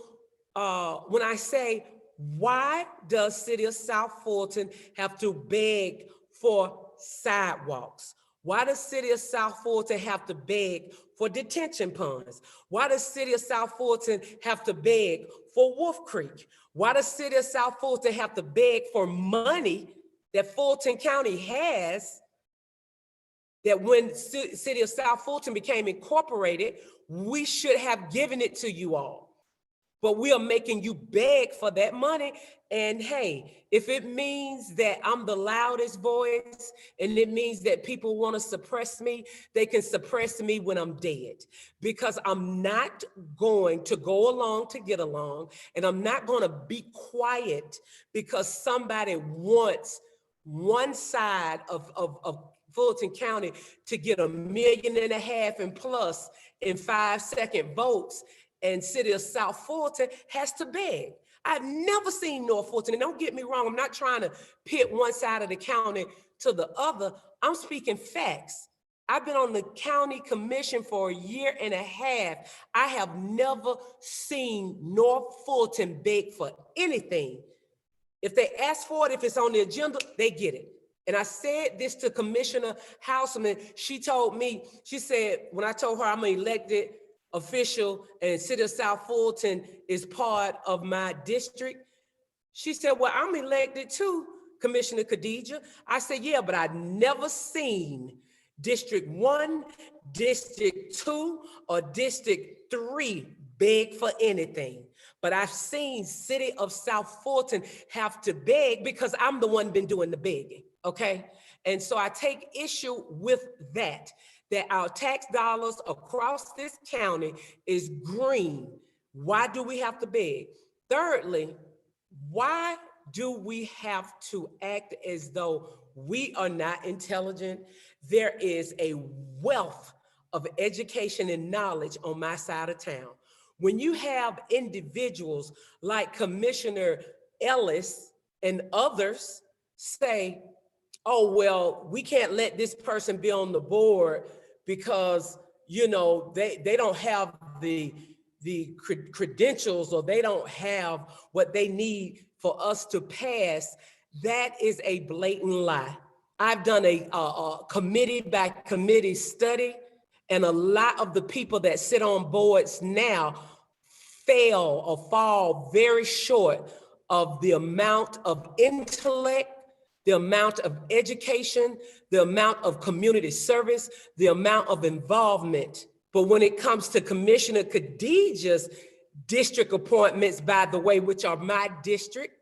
Speaker 6: when I say, why does City of South Fulton have to beg for sidewalks? Why does City of South Fulton have to beg for detention ponds? Why does City of South Fulton have to beg for Wolf Creek? Why does City of South Fulton have to beg for money that Fulton County has, that when City of South Fulton became incorporated, we should have given it to you all? But we are making you beg for that money. And hey, if it means that I'm the loudest voice and it means that people want to suppress me, they can suppress me when I'm dead, because I'm not going to go along to get along. And I'm not going to be quiet because somebody wants one side of Fulton County to get 1.5 million and plus in 5-second votes, and City of South Fulton has to beg. I've never seen North Fulton, and don't get me wrong, I'm not trying to pit one side of the county to the other. I'm speaking facts. I've been on the county commission for a year and a half. I have never seen North Fulton beg for anything. If they ask for it, if it's on the agenda, they get it. And I said this to Commissioner Houseman. She told me, she said, when I told her I'm an elected official and City of South Fulton is part of my district, she said, well, I'm elected too, Commissioner Khadijah. I said, yeah, but I've never seen District 1, District 2, or District 3 beg for anything. But I've seen City of South Fulton have to beg because I'm the one been doing the begging, okay? And so I take issue with that our tax dollars across this county is green. Why do we have to beg? Thirdly, why do we have to act as though we are not intelligent? There is a wealth of education and knowledge on my side of town. When you have individuals like Commissioner Ellis and others say, oh, well, we can't let this person be on the board because, you know, they don't have the credentials, or they don't have what they need for us to pass, that is a blatant lie. I've done a committee by committee study, and a lot of the people that sit on boards now fail or fall very short of the amount of intellect, the amount of education, the amount of community service, the amount of involvement. But when it comes to Commissioner Khadijah's district appointments, by the way, which are my district,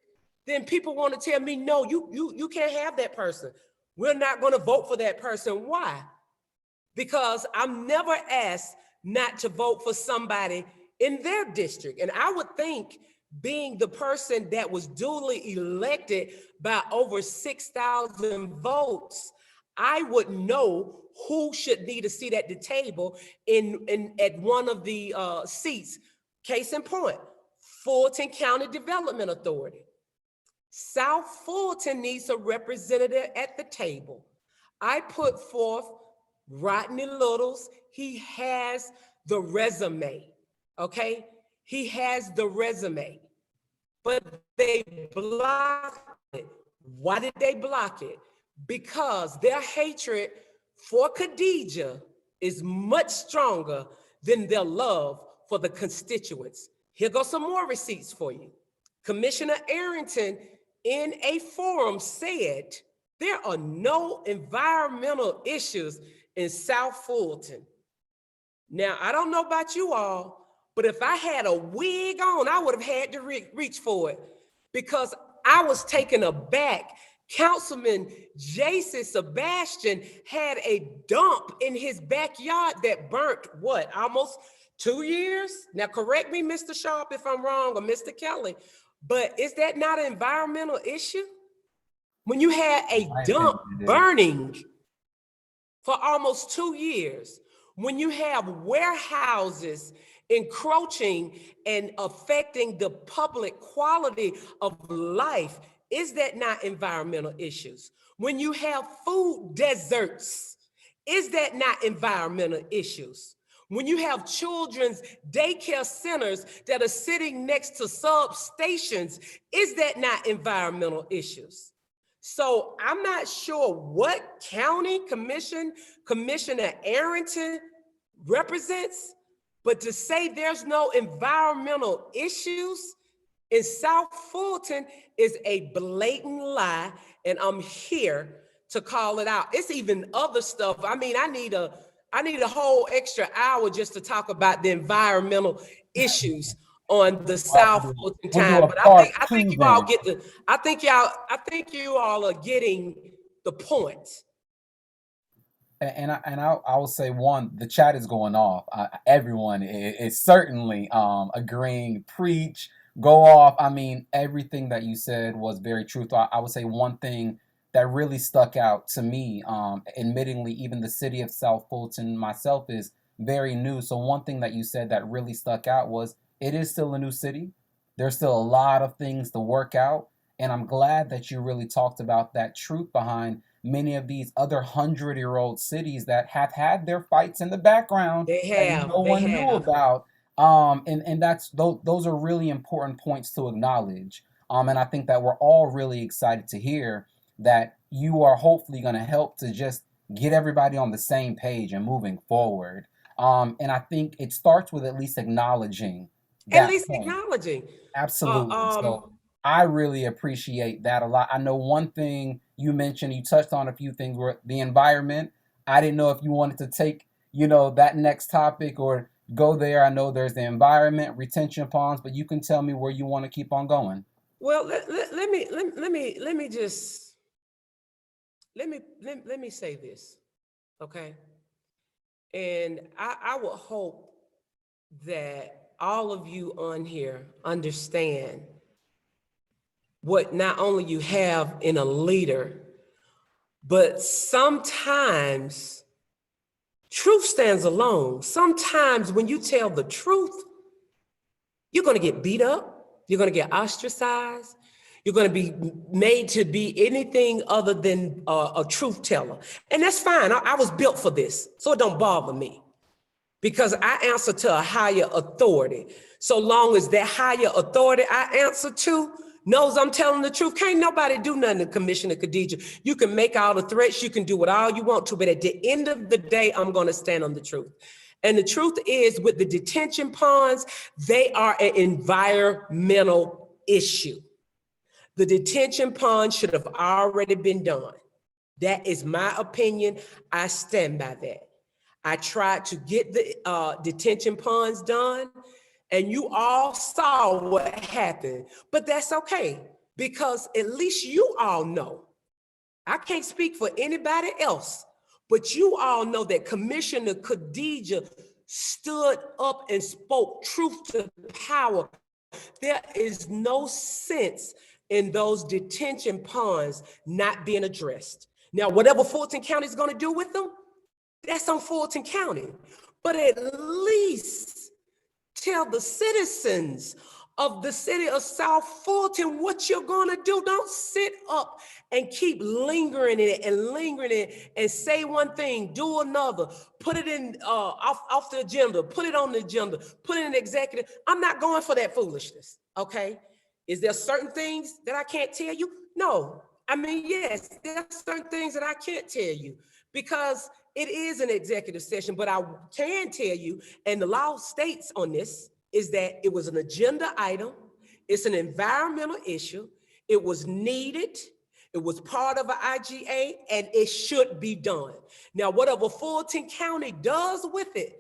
Speaker 6: then people want to tell me, no, you can't have that person. We're not going to vote for that person. Why? Because I'm never asked not to vote for somebody in their district. And I would think, being the person that was duly elected by over 6,000 votes, I would know who should need a seat at the table at one of the seats. Case in point, Fulton County Development Authority. South Fulton needs a representative at the table. I put forth Rodney Littles. He has the resume, okay? He has the resume, but they blocked it. Why did they block it? Because their hatred for Khadijah is much stronger than their love for the constituents. Here go some more receipts for you. Commissioner Arrington in a forum said, there are no environmental issues in South Fulton. Now, I don't know about you all, but if I had a wig on, I would have had to reach for it, because I was taken aback. Councilman Jason Sebastian had a dump in his backyard that burnt, what, almost 2 years? Now, correct me, Mr. Sharp, if I'm wrong, or Mr. Kelly, but is that not an environmental issue? When you had a dump burning for almost 2 years, when you have warehouses encroaching and affecting the public quality of life, is that not environmental issues? When you have food deserts, is that not environmental issues? When you have children's daycare centers that are sitting next to substations, is that not environmental issues? So I'm not sure what county Commissioner Arrington represents, but to say there's no environmental issues in South Fulton is a blatant lie, and I'm here to call it out. It's even other stuff. I mean, I need a whole extra hour just to talk about the environmental issues on the South Fulton time. But I think you all get the, I think you all are getting the point.
Speaker 2: And I will say, one, the chat is going off. Everyone is certainly agreeing. Preach, go off. I mean, everything that you said was very truthful. I would say one thing that really stuck out to me, admittingly, even the city of South Fulton myself is very new. So one thing that you said that really stuck out was, it is still a new city. There's still a lot of things to work out. And I'm glad that you really talked about that truth behind many of these other 100-year-old cities that have had their fights in the background
Speaker 6: They
Speaker 2: that
Speaker 6: have,
Speaker 2: no
Speaker 6: they
Speaker 2: one knew
Speaker 6: have.
Speaker 2: about. And that's those are really important points to acknowledge. And I think that we're all really excited to hear that you are hopefully going to help to just get everybody on the same page and moving forward. And I think it starts with at least acknowledging
Speaker 6: At
Speaker 2: that
Speaker 6: least
Speaker 2: point.
Speaker 6: acknowledging. Uh,
Speaker 2: Absolutely.
Speaker 6: um,
Speaker 2: So I really appreciate that a lot. I know one thing you mentioned, you touched on a few things were the environment. I didn't know if you wanted to take, that next topic or go there. I know there's the environment, retention ponds, but you can tell me where you want to keep on going.
Speaker 6: well, let me just, let me say this, okay? And I would hope that all of you on here understand what not only you have in a leader, but sometimes truth stands alone. Sometimes when you tell the truth, you're going to get beat up, you're going to get ostracized, you're going to be made to be anything other than a truth teller. And that's fine. I was built for this, so it don't bother me because I answer to a higher authority. So long as that higher authority I answer to knows I'm telling the truth, can't nobody do nothing to Commissioner Khadijah. You can make all the threats, you can do what all you want to, but at the end of the day, I'm going to stand on the truth. And the truth is, with the detention ponds, they are an environmental issue. The detention ponds should have already been done. That is my opinion. I stand by that. I tried to get the detention ponds done, and you all saw what happened. But that's okay, because at least you all know. I can't speak for anybody else, but you all know that Commissioner Khadijah stood up and spoke truth to power. There is no sense in those detention ponds not being addressed. Now, whatever Fulton County is going to do with them, that's on Fulton County. But at least tell the citizens of the city of South Fulton what you're going to do. Don't sit up and keep lingering in it and say one thing, do another, put it in off the agenda, put it on the agenda, put it in executive. I'm not going for that foolishness, okay? Is there certain things that I can't tell you? No. I mean, yes, there are certain things that I can't tell you because it is an executive session, but I can tell you, and the law states on this, is that it was an agenda item, it's an environmental issue, it was needed, it was part of an IGA, and it should be done. Now, whatever Fulton County does with it,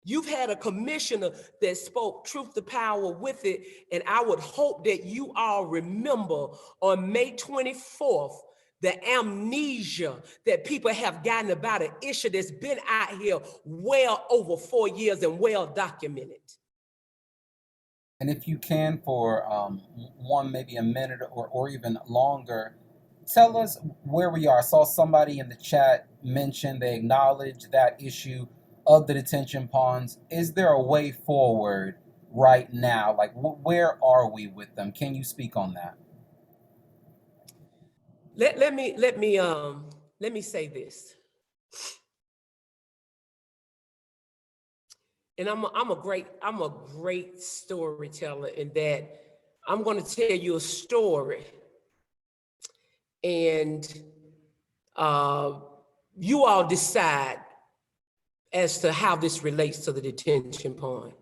Speaker 6: you've had a commissioner that spoke truth to power with it, and I would hope that you all remember on May 24th, the amnesia that people have gotten about an issue that's been out here well over 4 years and well documented.
Speaker 2: And if you can, for one, maybe a minute or even longer, tell us where we are. I saw somebody in the chat mention they acknowledge that issue of the detention ponds. Is there a way forward right now? Like, where are we with them? Can you speak on that?
Speaker 6: Let me say this. And I'm a great storyteller in that I'm going to tell you a story, and you all decide as to how this relates to the detention pond.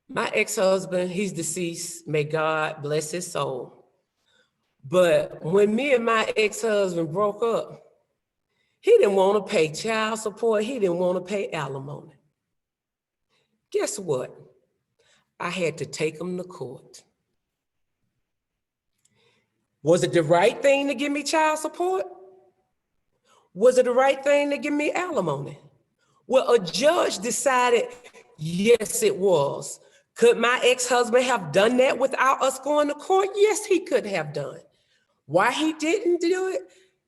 Speaker 6: My ex-husband, he's deceased. May God bless his soul. But when me and my ex-husband broke up, he didn't want to pay child support. He didn't want to pay alimony. Guess what? I had to take him to court. Was it the right thing to give me child support? Was it the right thing to give me alimony? Well, a judge decided, yes, it was. Could my ex-husband have done that without us going to court? Yes, he could have done. Why he didn't do it?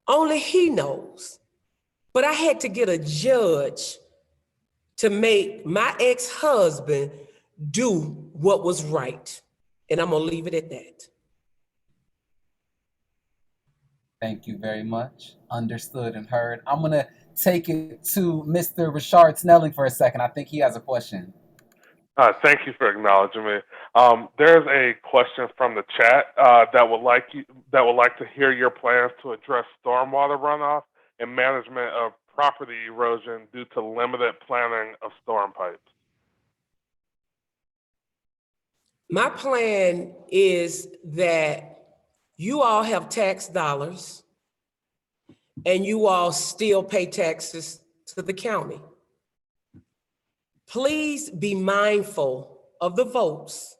Speaker 6: Only he knows. But I had to get a judge to make my ex-husband do what was right. And I'm gonna leave it at that.
Speaker 2: Thank you very much. Understood and heard. I'm going to take it to Mr. Richard Snelling for a second. I think he has a question.
Speaker 7: Thank you for acknowledging me. There's a question from the chat that would like to hear your plans to address stormwater runoff and management of property erosion due to limited planning of storm pipes.
Speaker 6: My plan is that you all have tax dollars and you all still pay taxes to the county. Please be mindful of the votes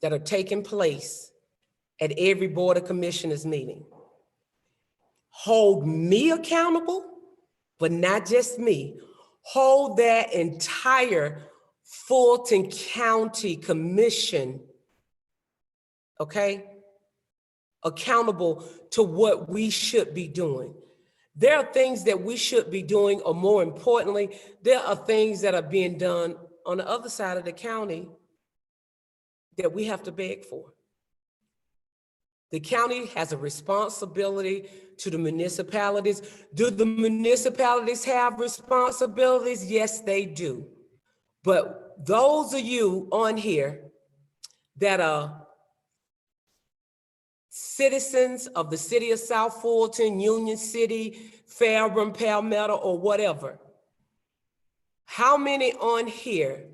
Speaker 6: that are taking place at every Board of Commissioners meeting. Hold me accountable, but not just me. Hold that entire Fulton County Commission, okay, accountable to what we should be doing. There are things that we should be doing, or more importantly, there are things that are being done on the other side of the county that we have to beg for. The county has a responsibility to the municipalities. Do the municipalities have responsibilities? Yes, they do. But those of you on here that are citizens of the city of South Fulton, Union City, Fairburn, Palmetto, or whatever, how many on here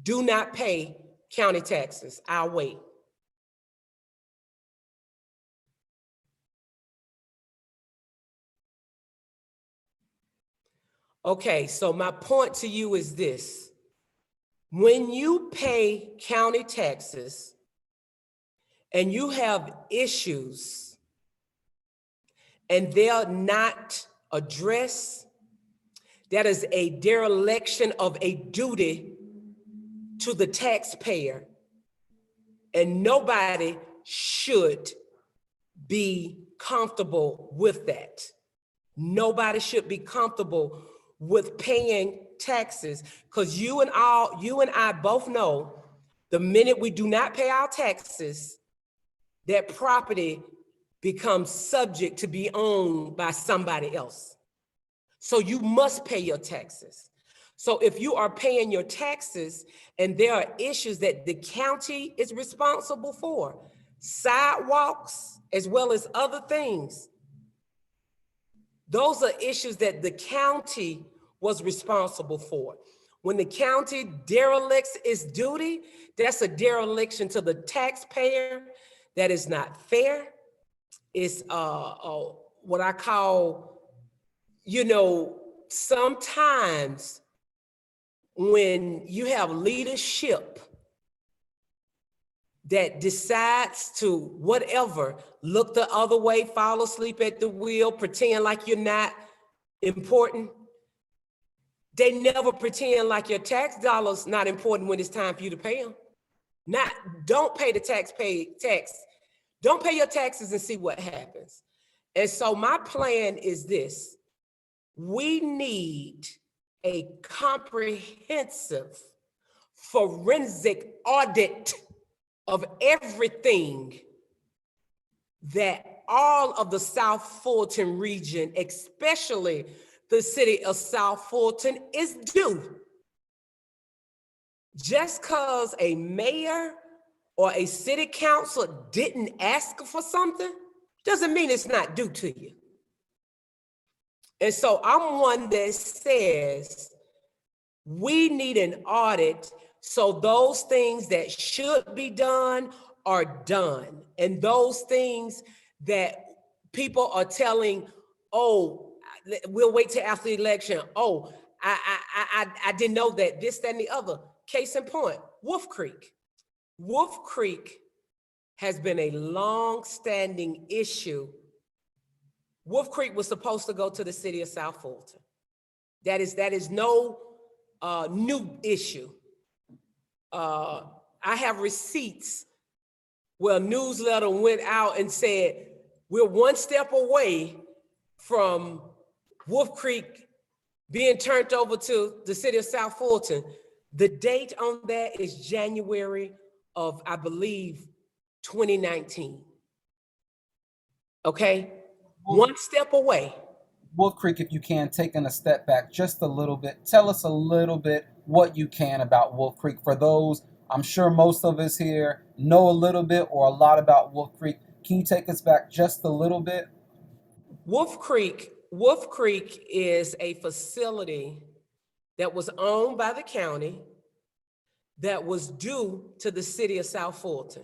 Speaker 6: do not pay county taxes? I'll wait. Okay, so my point to you is this. When you pay county taxes and you have issues and they're not addressed, that is a dereliction of a duty to the taxpayer, and nobody should be comfortable with that. Nobody should be comfortable with paying taxes, because you and I both know the minute we do not pay our taxes, that property becomes subject to be owned by somebody else. So you must pay your taxes. So if you are paying your taxes and there are issues that the county is responsible for, sidewalks as well as other things, those are issues that the county was responsible for. When the county derelicts its duty, that's a dereliction to the taxpayer. That is not fair. It's what I call, sometimes when you have leadership that decides to whatever, look the other way, fall asleep at the wheel, pretend like you're not important. They never pretend like your tax dollars not important when it's time for you to pay them. Don't pay the tax. Don't pay your taxes and see what happens. And so my plan is this. We need a comprehensive forensic audit of everything that all of the South Fulton region, especially the city of South Fulton, is due. Just because a mayor or a city council didn't ask for something doesn't mean it's not due to you. And so I'm one that says we need an audit so those things that should be done are done. And those things that people are telling, oh, we'll wait till after the election. Oh, I didn't know that, this, that, and the other. Case in point, Wolf Creek. Wolf Creek has been a long-standing issue. Wolf Creek was supposed to go to the city of South Fulton. That is no new issue. I have receipts where a newsletter went out and said, we're one step away from Wolf Creek being turned over to the city of South Fulton. The date on that is January of, I believe, 2019. Okay? one step away.
Speaker 2: Wolf Creek, if you can, taking a step back just a little bit, tell us a little bit what you can about Wolf Creek. For those, I'm sure most of us here know a little bit or a lot about Wolf Creek. Can you take us back just a little bit?
Speaker 6: Wolf Creek is a facility that was owned by the county that was due to the city of South Fulton.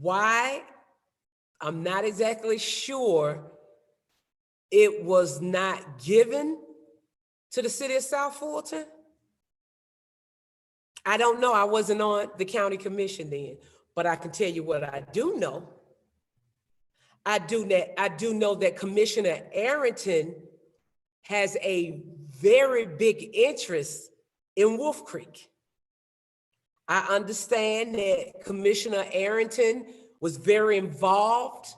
Speaker 6: Why? I'm not exactly sure. It was not given to the city of South Fulton. I don't know. I wasn't on the county commission then, but I can tell you what I do know. I do know that Commissioner Arrington has a very big interest in Wolf Creek. I understand that Commissioner Arrington was very involved,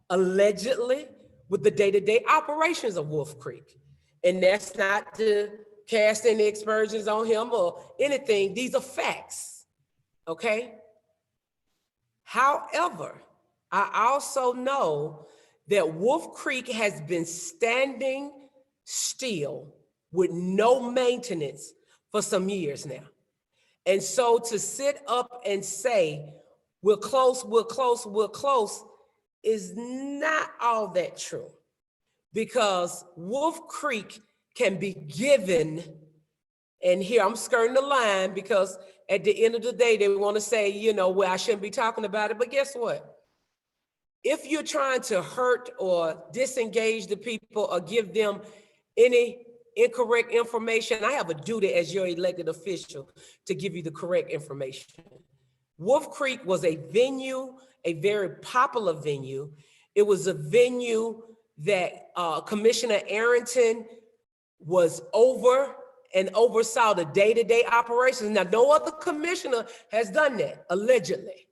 Speaker 6: allegedly, with the day-to-day operations of Wolf Creek. And that's not to cast any aspersions on him or anything. These are facts, okay? However, I also know that Wolf Creek has been standing still with no maintenance for some years now. And so to sit up and say, we're close is not all that true, because Wolf Creek can be given, and here I'm skirting the line because at the end of the day, they want to say, you know, well, I shouldn't be talking about it, but guess what? If you're trying to hurt or disengage the people or give them any incorrect information, I have a duty as your elected official to give you the correct information. Wolf Creek was a venue, a very popular venue. It was a venue that Commissioner Arrington was over and oversaw the day-to-day operations. Now, no other commissioner has done that, allegedly,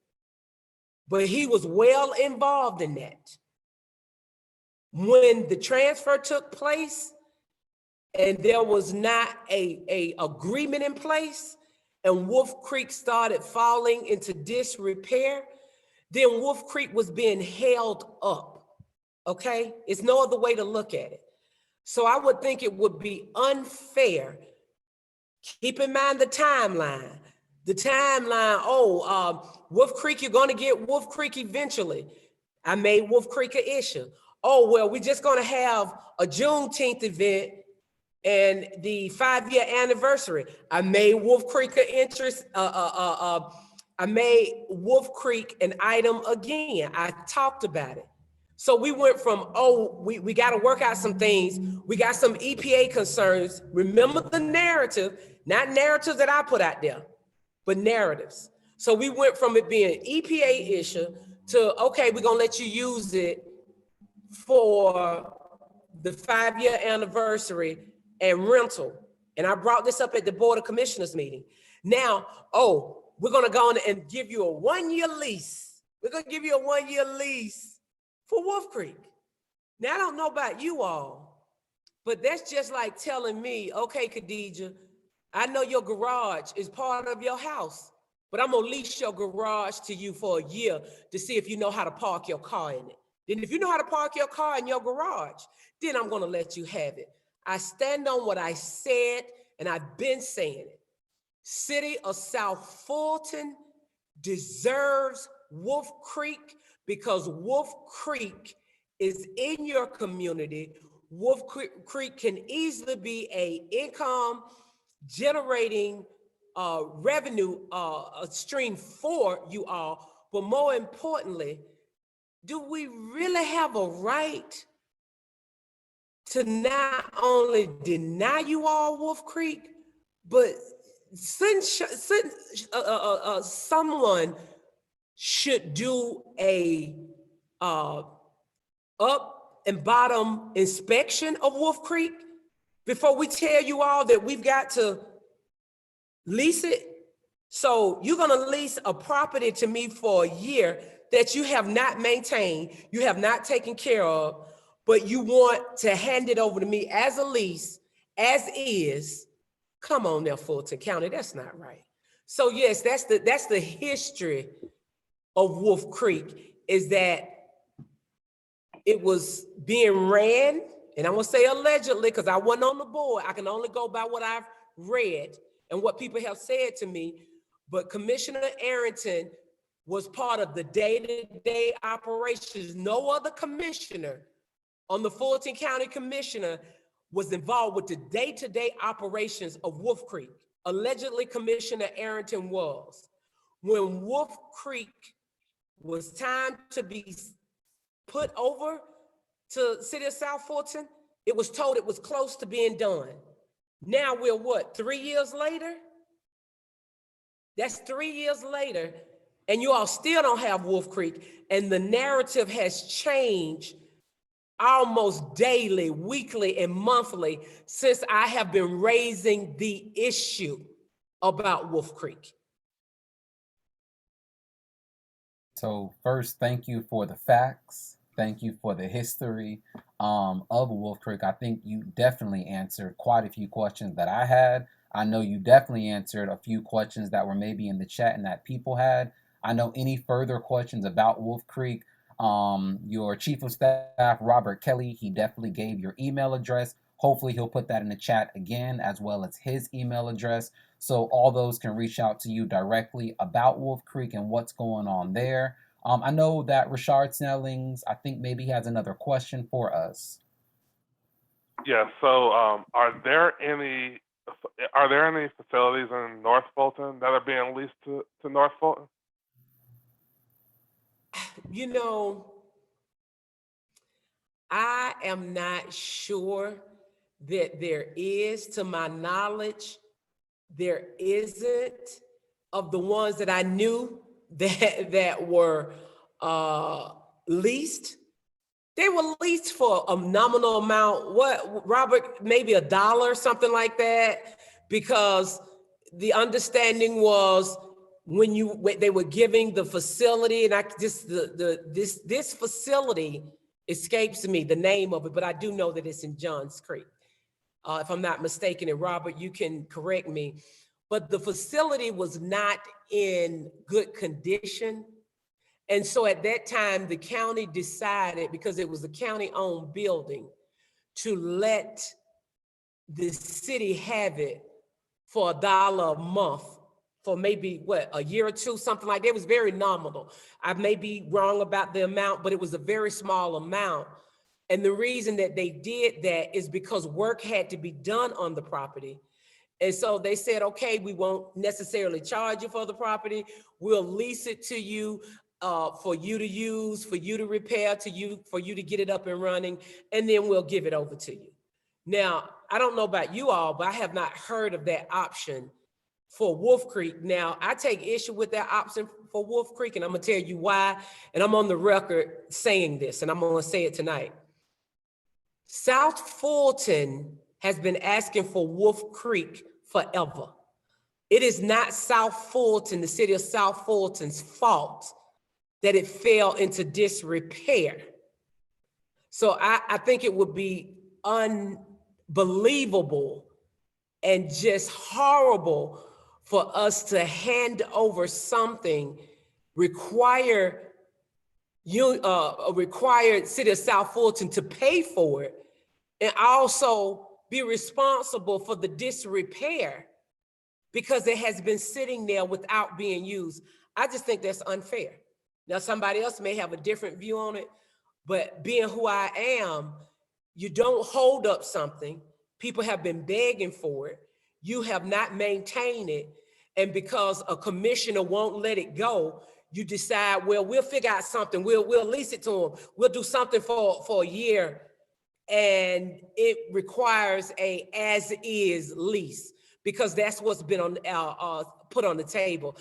Speaker 6: but he was well involved in that. When the transfer took place and there was not a agreement in place, and Wolf Creek started falling into disrepair, then Wolf Creek was being held up, okay? It's no other way to look at it. So I would think it would be unfair. Keep in mind the timeline. Wolf Creek, you're gonna get Wolf Creek eventually. I made Wolf Creek an issue. Oh, well, we're just gonna have a Juneteenth event and the 5-year anniversary. I made Wolf Creek an interest. I made Wolf Creek an item again. I talked about it. So we went from, we got to work out some things. We got some EPA concerns. Remember the narrative, not narratives that I put out there, but narratives. So we went from it being an EPA issue to, okay, we're going to let you use it for the 5-year anniversary and rental. And I brought this up at the Board of Commissioners meeting. Now, we're going to go on and give you a 1-year lease. We're going to give you a 1-year lease for Wolf Creek. Now, I don't know about you all, but that's just like telling me, okay, Khadijah, I know your garage is part of your house, but I'm gonna lease your garage to you for a year to see if you know how to park your car in it. Then if you know how to park your car in your garage, then I'm gonna let you have it. I stand on what I said, and I've been saying it. City of South Fulton deserves Wolf Creek, because Wolf Creek is in your community. Wolf Creek can easily be an income generating revenue stream for you all. But more importantly, do we really have a right to not only deny you all Wolf Creek, but someone should do a up and bottom inspection of Wolf Creek before we tell you all that we've got to lease it? So you're gonna lease a property to me for a year that you have not maintained, you have not taken care of, but you want to hand it over to me as a lease, as is. Come on now, Fulton County, that's not right. So yes, that's the history of Wolf Creek, is that it was being ran, and I'm gonna say allegedly because I wasn't on the board. I can only go by what I've read and what people have said to me. But Commissioner Arrington was part of the day-to-day operations. No other commissioner on the Fulton County Commissioner was involved with the day-to-day operations of Wolf Creek. Allegedly, Commissioner Arrington was. When Wolf Creek was time to be put over to City of South Fulton, it was told it was close to being done. Now we're what, 3 years later? That's 3 years later, and you all still don't have Wolf Creek, and the narrative has changed almost daily, weekly, and monthly since I have been raising the issue about Wolf Creek.
Speaker 2: So first, thank you for the facts. Thank you for the history of Wolf Creek. I think you definitely answered quite a few questions that I had. I know you definitely answered a few questions that were maybe in the chat and that people had. I know any further questions about Wolf Creek, your chief of staff, Robert Kelly, he definitely gave your email address. Hopefully he'll put that in the chat again, as well as his email address. So all those can reach out to you directly about Wolf Creek and what's going on there. I know that Rashard Snellings, I think maybe he has another question for us.
Speaker 7: Yeah, so are there any facilities in North Fulton that are being leased to North Fulton?
Speaker 6: You know, I am not sure that there is. To my knowledge, there isn't. Of the ones that I knew that were leased, they were leased for a nominal amount. What, Robert, maybe $1, something like that, because the understanding was when they were giving the facility, and this facility escapes me the name of it, but I do know that it's in Johns Creek, if I'm not mistaken. And Robert, you can correct me, but the facility was not in good condition. And so at that time, the county decided, because it was a county-owned building, to let the city have it for $1 a month for maybe, what, a year or two, something like that. It was very nominal. I may be wrong about the amount, but it was a very small amount. And the reason that they did that is because work had to be done on the property. And so they said, okay, we won't necessarily charge you for the property. We'll lease it to you for you to use, for you to repair, for you to get it up and running, and then we'll give it over to you. Now, I don't know about you all, but I have not heard of that option for Wolf Creek. Now, I take issue with that option for Wolf Creek, and I'm gonna tell you why, and I'm on the record saying this, and I'm gonna say it tonight. South Fulton has been asking for Wolf Creek forever. It is not South Fulton, the city of South Fulton's fault that it fell into disrepair. So I think it would be unbelievable and just horrible for us to hand over something, require city of South Fulton to pay for it, and also be responsible for the disrepair because it has been sitting there without being used. I just think that's unfair. Now, somebody else may have a different view on it, but being who I am, you don't hold up something. People have been begging for it. You have not maintained it. And because a commissioner won't let it go, you decide, well, we'll figure out something. We'll lease it to them. We'll do something for a year. And it requires a as-is lease, because that's what's been put on the table,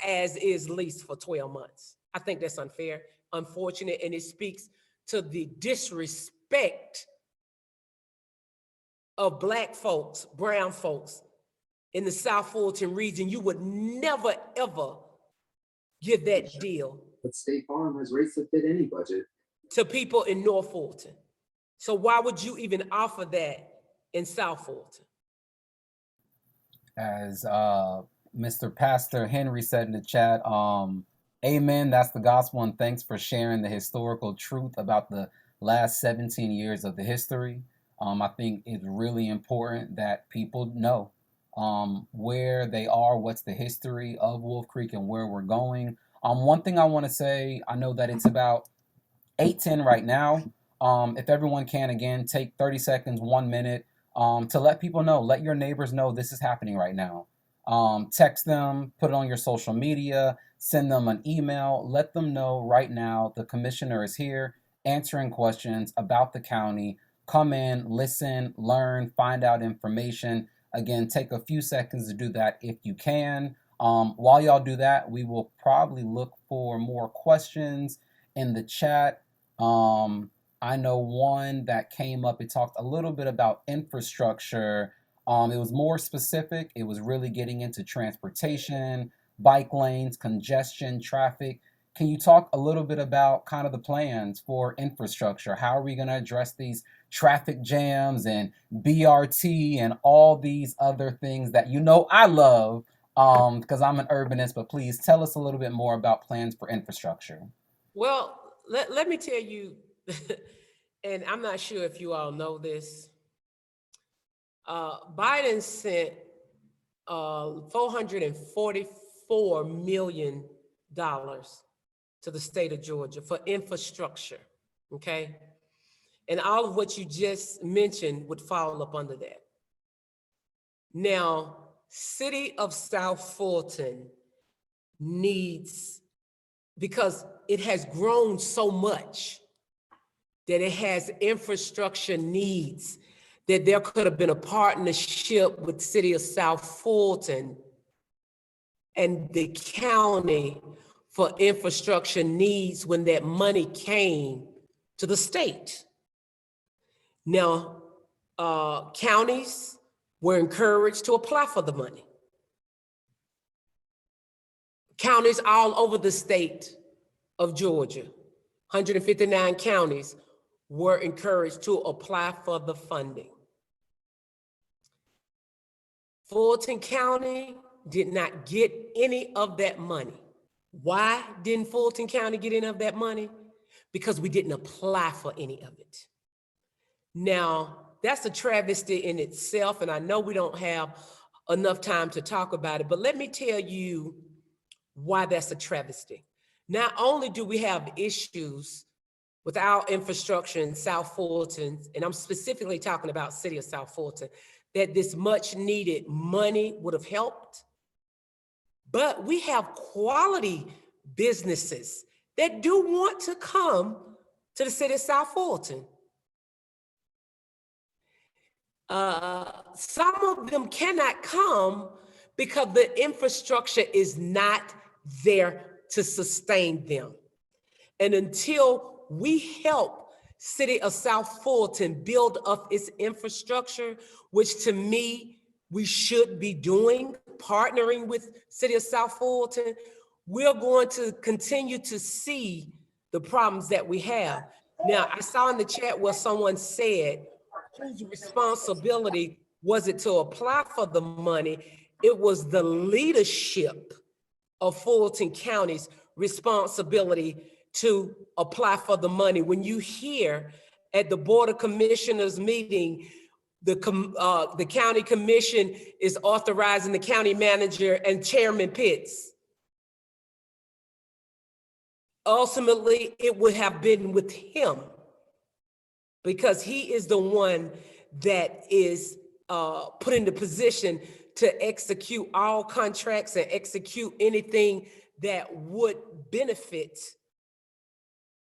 Speaker 6: as-is lease for 12 months. I think that's unfair, unfortunate, and it speaks to the disrespect of Black folks, brown folks in the South Fulton region. You would never, ever give that deal.
Speaker 8: But State Farm has rates that fit any budget.
Speaker 6: To people in North Fulton. So why would you even offer that in South Fulton?
Speaker 2: As Mr. Pastor Henry said in the chat, amen, that's the gospel, and thanks for sharing the historical truth about the last 17 years of the history. I think it's really important that people know where they are, what's the history of Wolf Creek and where we're going. One thing I want to say, I know that it's about 8:10 right now. If everyone can, again, take 30 seconds, 1 minute to let people know, let your neighbors know this is happening right now. Text them, put it on your social media, send them an email, let them know right now the commissioner is here answering questions about the county. Come in, listen, learn, find out information. Again, take a few seconds to do that if you can. While y'all do that, we will probably look for more questions in the chat. I know one that came up, it talked a little bit about infrastructure. It was more specific. It was really getting into transportation, bike lanes, congestion, traffic. Can you talk a little bit about kind of the plans for infrastructure? How are we going to address these traffic jams and BRT and all these other things that you know I love because I'm an urbanist, but please tell us a little bit more about plans for infrastructure.
Speaker 6: Well, let me tell you, and I'm not sure if you all know this, Biden sent $444 million to the state of Georgia for infrastructure, okay? And all of what you just mentioned would fall up under that. Now, City of South Fulton needs, because it has grown so much that it has infrastructure needs, that there could have been a partnership with City of South Fulton and the county for infrastructure needs when that money came to the state. Now, counties were encouraged to apply for the money. Counties all over the state of Georgia, 159 counties, were encouraged to apply for the funding. Fulton County did not get any of that money. Why didn't Fulton County get any of that money? Because we didn't apply for any of it. Now, that's a travesty in itself, and I know we don't have enough time to talk about it, but let me tell you why that's a travesty. Not only do we have issues with our infrastructure in South Fulton, and I'm specifically talking about City of South Fulton, that this much needed money would have helped, but we have quality businesses that do want to come to the City of South Fulton. Some of them cannot come because the infrastructure is not there to sustain them. And until we help City of South Fulton build up its infrastructure, which to me, we should be doing, partnering with City of South Fulton, we're going to continue to see the problems that we have. Now, I saw in the chat where someone said, whose responsibility was it to apply for the money? It was the leadership of Fulton County's responsibility to apply for the money. When you hear at the Board of Commissioners meeting, the county commission is authorizing the county manager and Chairman Pitts. Ultimately, it would have been with him because he is the one that is put in the position to execute all contracts and execute anything that would benefit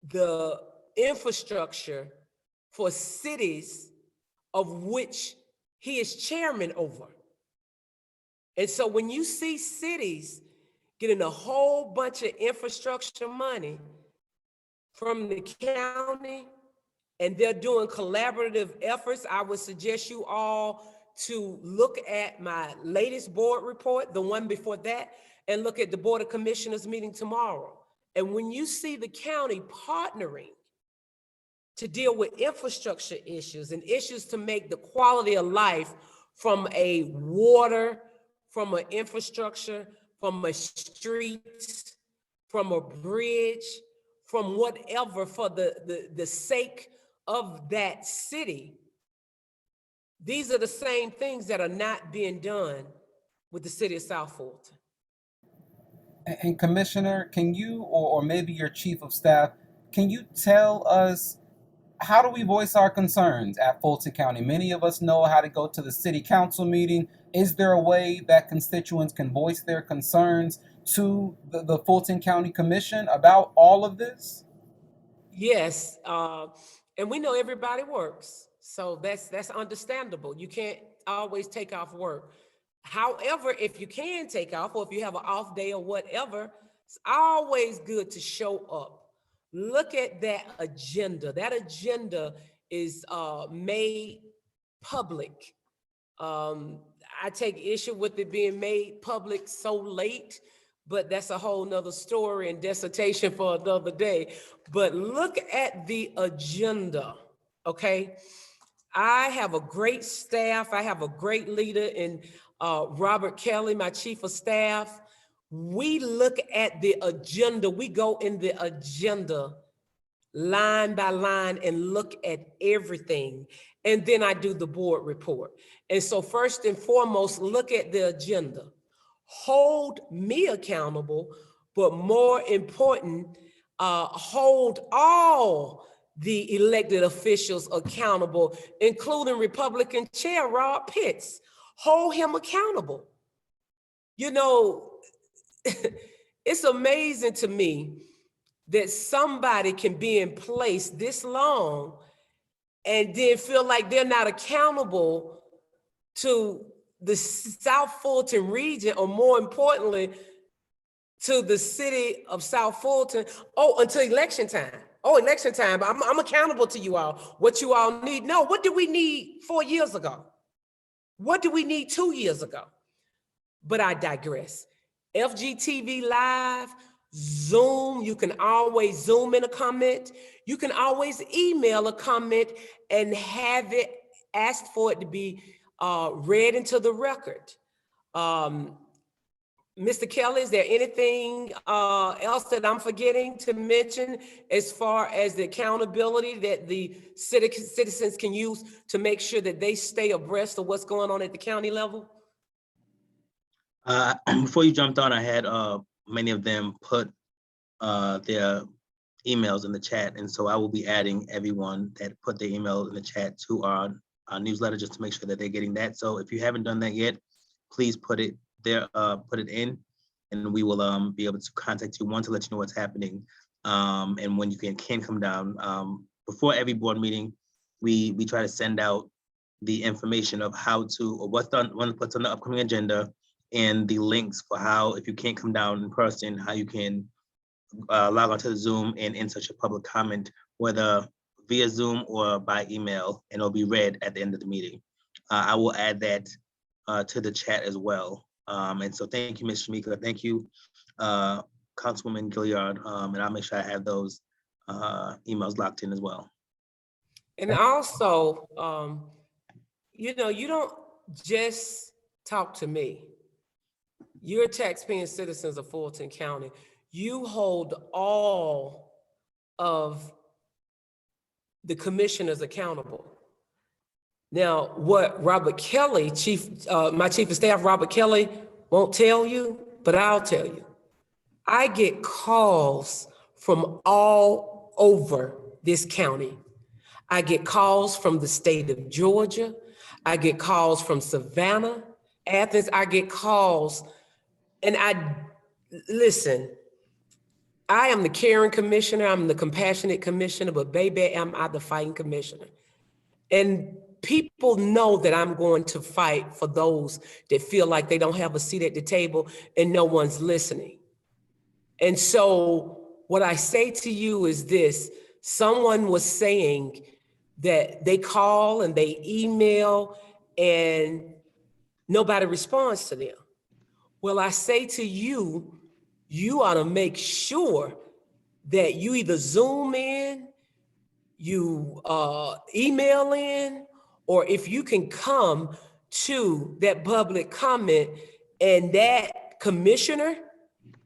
Speaker 6: the infrastructure for cities of which he is chairman over. And so when you see cities getting a whole bunch of infrastructure money from the county, and they're doing collaborative efforts, I would suggest you all to look at my latest board report, the one before that, and look at the Board of Commissioners meeting tomorrow. And when you see the county partnering to deal with infrastructure issues and issues to make the quality of life from a water, from an infrastructure, from a street, from a bridge, from whatever, for the sake of that city, these are the same things that are not being done with the city of South Fulton.
Speaker 2: And Commissioner, can you, or maybe your chief of staff, can you tell us, how do we voice our concerns at Fulton County? Many of us know how to go to the city council meeting. Is there a way that constituents can voice their concerns to the Fulton County Commission about all of this?
Speaker 6: Yes, and we know everybody works, so that's understandable. You can't always take off work. However, if you can take off, or if you have an off day or whatever, it's always good to show up. Look at that agenda. That agenda is made public. I take issue with it being made public so late, but that's a whole nother story and dissertation for another day. But look at the agenda, okay? I have a great staff. I have a great leader in Robert Kelly, my chief of staff. We look at the agenda. We go in the agenda line by line and look at everything. And then I do the board report. And so first and foremost, look at the agenda. Hold me accountable, but more important, hold all the elected officials accountable, including Republican Chair Rob Pitts. Hold him accountable. You know, it's amazing to me that somebody can be in place this long and then feel like they're not accountable to the South Fulton region, or more importantly, to the city of South Fulton, until election time. Election time, I'm accountable to you all. What you all need. No, what did we need 4 years ago? What did we need 2 years ago? But I digress. FGTV Live, Zoom, you can always Zoom in a comment. You can always email a comment and have it, ask for it to be read into the record. Mr. Kelly, is there anything else that I'm forgetting to mention as far as the accountability that the citizens can use to make sure that they stay abreast of what's going on at the county level?
Speaker 3: Before you jumped on, I had many of them put their emails in the chat. And so I will be adding everyone that put their email in the chat to our newsletter, just to make sure that they're getting that. So if you haven't done that yet, please put it there, put it in, and we will be able to contact you, one, to let you know what's happening, and when you can come down. Before every board meeting, we try to send out the information of how to, or what's on the upcoming agenda, and the links for how, if you can't come down in person, how you can log onto the Zoom and insert your public comment, whether via Zoom or by email, and it'll be read at the end of the meeting. I will add that to the chat as well. And so thank you, Ms. Shamika. Thank you, Councilwoman Gilliard. And I'll make sure I have those emails locked in as well.
Speaker 6: And also, you know, you don't just talk to me. You're taxpaying citizens of Fulton County. You hold all of the commissioners accountable. Now, what Robert Kelly, my chief of staff, Robert Kelly, won't tell you, but I'll tell you. I get calls from all over this county. I get calls from the state of Georgia. I get calls from Savannah, Athens. I get calls, and listen, I am the caring commissioner. I'm the compassionate commissioner, but baby, am I the fighting commissioner. And people know that I'm going to fight for those that feel like they don't have a seat at the table and no one's listening. And so what I say to you is this: someone was saying that they call and they email and nobody responds to them. Well, I say to you, you ought to make sure that you either Zoom in, you email in, or if you can come to that public comment, and that commissioner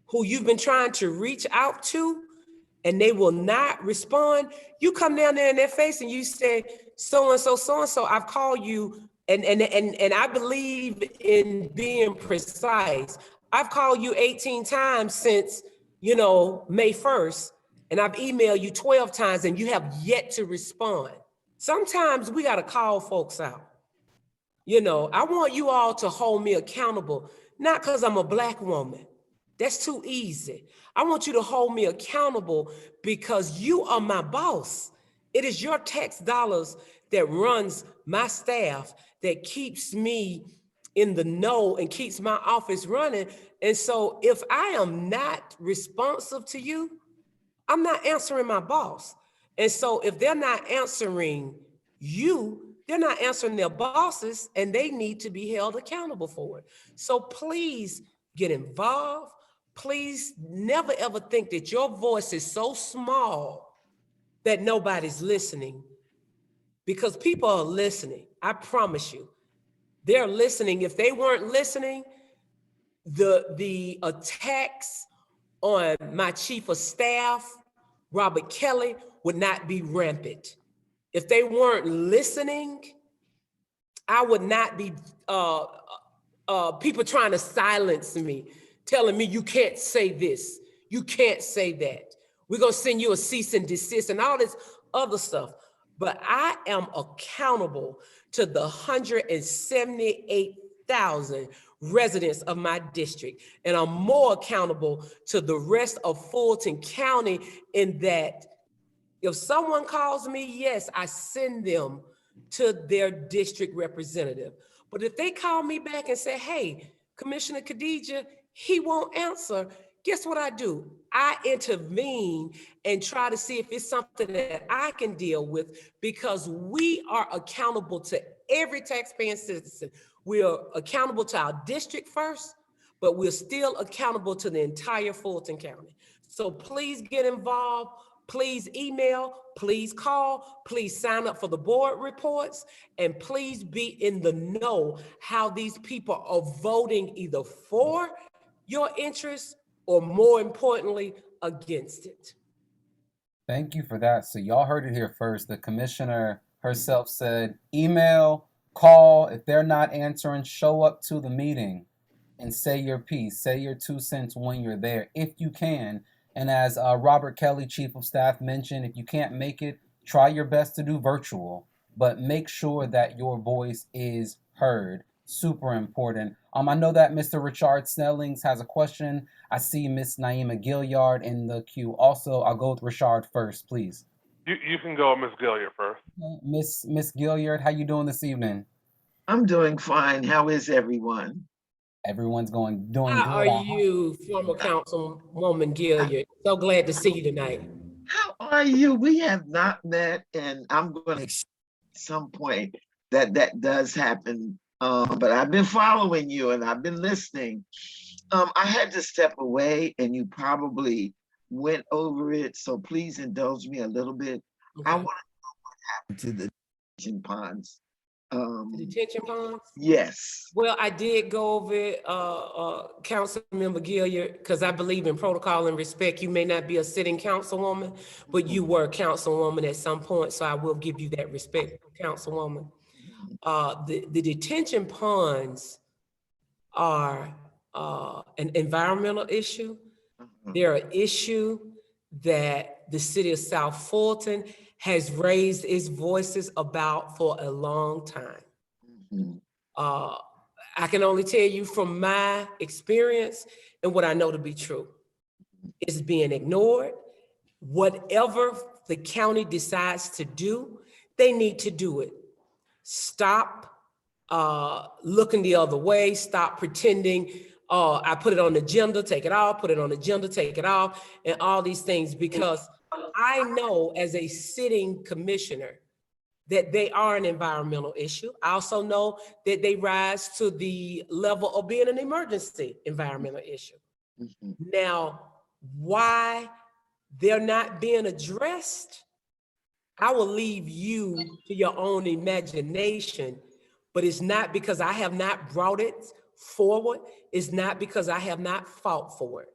Speaker 6: who you've been trying to reach out to and they will not respond, you come down there in their face and you say, so-and-so, I've called you, and I believe in being precise. I've called you 18 times since, May 1st, and I've emailed you 12 times and you have yet to respond. Sometimes we got to call folks out. I want you all to hold me accountable, not because I'm a Black woman. That's too easy. I want you to hold me accountable because you are my boss. It is your tax dollars that runs my staff, that keeps me in the know and keeps my office running. And so if I am not responsive to you, I'm not answering my boss. And so if they're not answering you, they're not answering their bosses, and they need to be held accountable for it. So please get involved. Please never ever think that your voice is so small that nobody's listening, because people are listening. I promise you, they're listening. If they weren't listening, the attacks on my chief of staff, Robert Kelly, would not be rampant. If they weren't listening, I would not be people trying to silence me, telling me you can't say this, you can't say that. We're gonna send you a cease and desist and all this other stuff. But I am accountable to the 178,000 residents of my district. And I'm more accountable to the rest of Fulton County in that if someone calls me, yes, I send them to their district representative. But if they call me back and say, hey, Commissioner Khadijah, he won't answer, guess what I do? I intervene and try to see if it's something that I can deal with, because we are accountable to every taxpaying citizen. We are accountable to our district first, but we're still accountable to the entire Fulton County. So please get involved. Please email, please call, please sign up for the board reports, and please be in the know how these people are voting either for your interests or, more importantly, against it.
Speaker 2: Thank you for that. So y'all heard it here first. The commissioner herself said, email, call. If they're not answering, show up to the meeting and say your piece, say your 2 cents when you're there, if you can. And as Robert Kelly, Chief of Staff, mentioned, if you can't make it, try your best to do virtual, but make sure that your voice is heard. Super important. I know that Mr. Richard Snellings has a question. I see Miss Naima Gilliard in the queue. Also, I'll go with Richard first, please.
Speaker 7: You can go, Miss Gilliard, first.
Speaker 2: Miss Gilliard, how you doing this evening?
Speaker 9: I'm doing fine. How is everyone?
Speaker 2: Everyone's doing good.
Speaker 6: How are you, former Councilwoman Gilliard? So glad to see you tonight.
Speaker 9: How are you? We have not met, and I'm going to at some point that does happen. But I've been following you and I've been listening. I had to step away, and you probably went over it, so please indulge me a little bit. Okay. I want to know what happened to the detention ponds.
Speaker 6: Detention ponds?
Speaker 9: Yes.
Speaker 6: Well, I did go over it, Councilmember Gilliard, because I believe in protocol and respect. You may not be a sitting councilwoman, but you were a councilwoman at some point, so I will give you that respect, Councilwoman. The detention ponds are an environmental issue. They're an issue that the city of South Fulton has raised its voices about for a long time. I can only tell you from my experience and what I know to be true. It's being ignored. Whatever the county decides to do, they need to do it. Stop looking the other way. Stop pretending, I put it on the agenda, take it off, put it on the agenda, take it off, and all these things, because I know as a sitting commissioner that they are an environmental issue. I also know that they rise to the level of being an emergency environmental issue. Now, why they're not being addressed, I will leave you to your own imagination, but it's not because I have not brought it forward. It's not because I have not fought for it.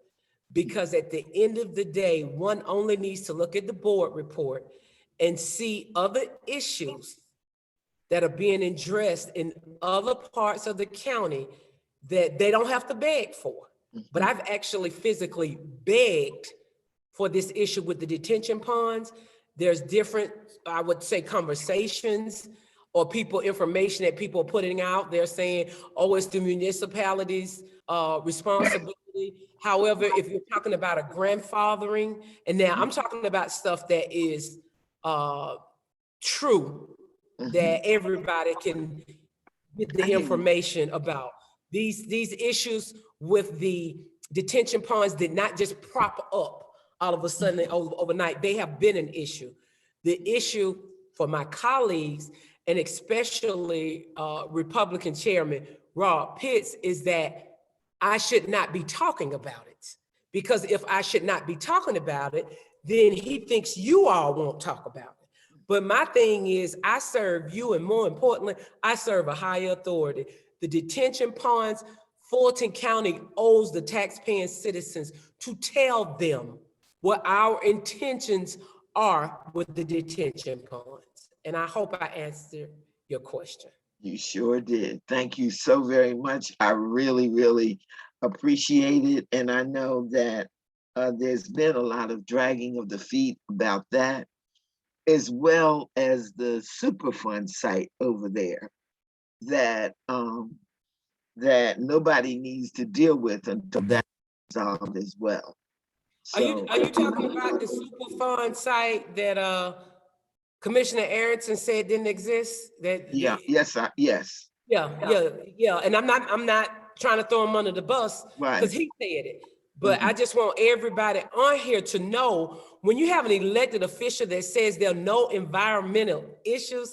Speaker 6: because at the end of the day, one only needs to look at the board report and see other issues that are being addressed in other parts of the county that they don't have to beg for. But I've actually physically begged for this issue with the detention ponds. There's different, I would say, conversations or information that people are putting out. They're saying, oh, it's the municipalities' responsibility. However, if you're talking about a grandfathering, and now I'm talking about stuff that is true, that everybody can get the information about. These issues with the detention ponds did not just prop up all of a sudden overnight. They have been an issue. The issue for my colleagues, and especially Republican Chairman Rob Pitts, is that I should not be talking about it. Because if I should not be talking about it, then he thinks you all won't talk about it. But my thing is, I serve you, and more importantly, I serve a higher authority. The detention ponds, Fulton County owes the taxpaying citizens to tell them what our intentions are with the detention ponds. And I hope I answered your question.
Speaker 9: You sure did. Thank you so very much. I really, really appreciate it. And I know that there's been a lot of dragging of the feet about that, as well as the Superfund site over there that that nobody needs to deal with until that's resolved as well.
Speaker 6: Are you talking about the Superfund site that Commissioner Aronson said didn't exist?
Speaker 9: Yes.
Speaker 6: And I'm not trying to throw him under the bus because he said it. But I just want everybody on here to know, when you have an elected official that says there are no environmental issues